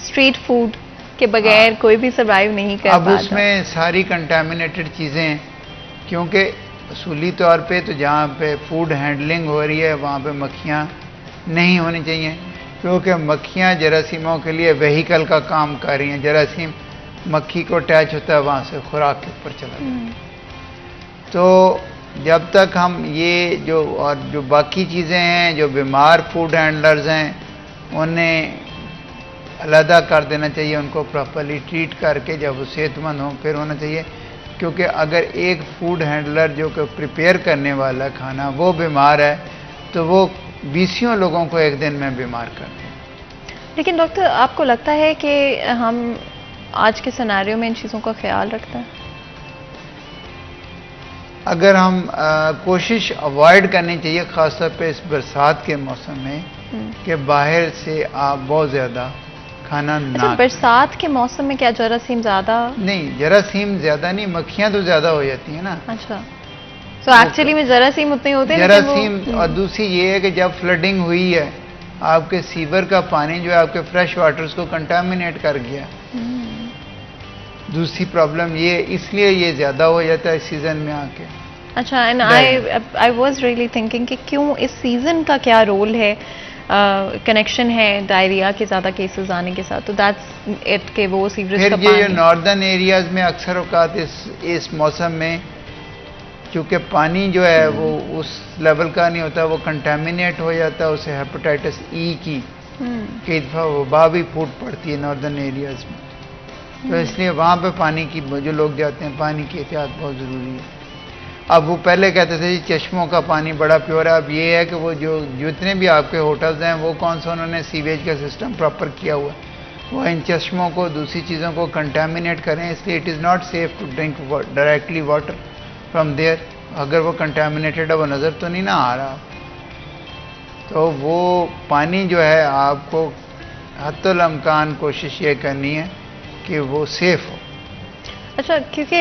स्ट्रीट फूड के बगैर कोई भी सर्वाइव नहीं कर अब पाता। उसमें सारी कंटामिनेटेड चीज़ें हैं, क्योंकि असूली तौर पे तो जहाँ पे फूड हैंडलिंग हो रही है वहाँ पे मक्खियाँ नहीं होनी चाहिए, क्योंकि मक्खियाँ जरासीमों के लिए व्हीकल का काम कर रही हैं। जरासीम मक्खी को अटैच होता है, वहाँ से खुराक के ऊपर चला जाता है। तो जब तक हम ये जो बाकी चीज़ें हैं, जो बीमार फूड हैंडलर्स हैं, उन्हें अलहदा कर देना चाहिए, उनको प्रॉपरली ट्रीट करके जब वो सेहतमंद हों फिर होना चाहिए। क्योंकि अगर एक फूड हैंडलर जो कि प्रिपेयर करने वाला खाना वो बीमार है तो वो 20 लोगों को एक दिन में बीमार कर दें। लेकिन डॉक्टर, आपको लगता है कि हम आज के सिनेरियो में इन चीज़ों का ख्याल रखते हैं? अगर हम कोशिश अवॉइड करनी चाहिए, ख़ासतौर पे इस बरसात के मौसम में, कि बाहर से आप बहुत ज़्यादा खाना ना। अच्छा, बरसात के मौसम में क्या जरासीम ज़्यादा? नहीं, जरासीम ज़्यादा नहीं, मक्खियाँ तो ज़्यादा हो जाती हैं ना। अच्छा, तो एक्चुअली में जरासीम उतने होते हैं? जरासीम। और दूसरी ये है कि जब फ्लडिंग हुई है, आपके सीवर का पानी जो है आपके फ्रेश वाटर्स को कंटामिनेट कर गया। दूसरी प्रॉब्लम ये, इसलिए ये ज़्यादा हो जाता है इस सीज़न में आके। अच्छा, and I was really thinking कि क्यों इस सीज़न का क्या रोल है, कनेक्शन है डायरिया के ज़्यादा केसेस आने के साथ? तो दैट्स इट के वो सीवरेज फिर का ये जो पानी। नॉर्दर्न एरियाज़ में अक्सर औकात इस मौसम में क्योंकि पानी जो है वो उस लेवल का नहीं होता, वो कंटामिनेट हो जाता है, उसे हेपेटाइटिस E की कई दफ़ा वबा भी फूट पड़ती है नॉर्दर्न एरियाज़ में। तो इसलिए वहाँ पे पानी की, जो लोग जाते हैं, पानी की एहतियात बहुत ज़रूरी है। अब वो पहले कहते थे जी चश्मों का पानी बड़ा प्योर है, अब ये है कि वो जो जितने भी आपके होटल्स हैं वो कौन सा उन्होंने सीवेज का सिस्टम प्रॉपर किया हुआ है, वो इन चश्मों को, दूसरी चीज़ों को कंटामिनेट करें। इसलिए it is not safe to drink directly water from there. अगर वो कंटामिनेटेड है, वो नज़र तो नहीं ना आ रहा, तो वो पानी जो है आपको हत्तुल इम्कान कोशिश ये करनी है कि वो सेफ हो। अच्छा, क्योंकि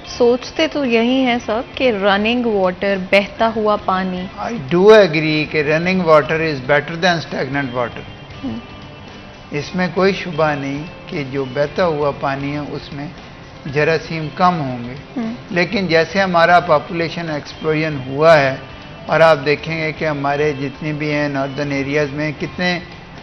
सोचते तो यही है सब कि रनिंग वाटर, बहता हुआ पानी। आई डू एग्री कि running water is better than stagnant water. इसमें कोई शुबा नहीं कि जो बहता हुआ पानी है उसमें जरासीम कम होंगे। लेकिन जैसे हमारा पॉपुलेशन एक्सप्लोजन हुआ है, और आप देखेंगे कि हमारे जितने भी हैं नॉर्दर्न एरियाज़ में कितने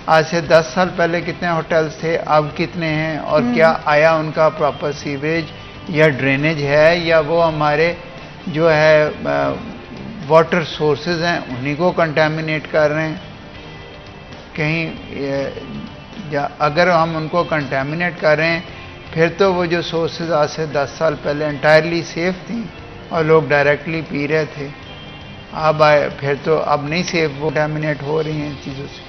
आज से 10 साल पहले कितने होटल्स थे, अब कितने हैं, और क्या आया उनका प्रॉपर सीवेज या ड्रेनेज है, या वो हमारे जो है वाटर सोर्सेज हैं उन्हीं को कंटामिनेट कर रहे हैं कहीं, या अगर हम उनको कंटामिनेट कर रहे हैं फिर तो वो जो सोर्सेज आज से 10 साल पहले एंटायरली सेफ थी और लोग डायरेक्टली पी रहे थे, अब आए फिर तो अब नहीं सेफ, वो कंटामिनेट हो रही हैं चीज़ों से।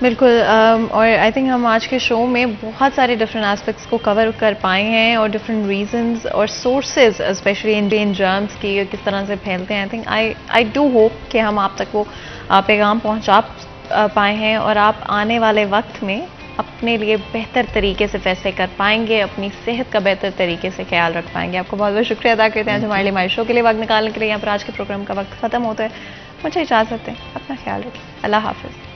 बिल्कुल और आई थिंक हम आज के शो में बहुत सारे डिफरेंट एस्पेक्ट्स को कवर कर पाए हैं और डिफरेंट रीजंस और सोर्सेज स्पेशली इन जर्म्स की किस तरह से फैलते हैं। I think I do hope कि हम आप तक वो पैगाम पहुंचा पाए हैं और आप आने वाले वक्त में अपने लिए बेहतर तरीके से फैसले कर पाएंगे, अपनी सेहत का बेहतर तरीके से ख्याल रख पाएंगे। आपको बहुत बहुत शुक्रिया अदा करते हैं आज हमारे लिए, हमारे शो के लिए वक्त निकालने के लिए। यहाँ पर आज के प्रोग्राम का वक्त खत्म होता है, मुझे इजाज़त दें, अपना ख्याल रखें, अल्लाह हाफिज़।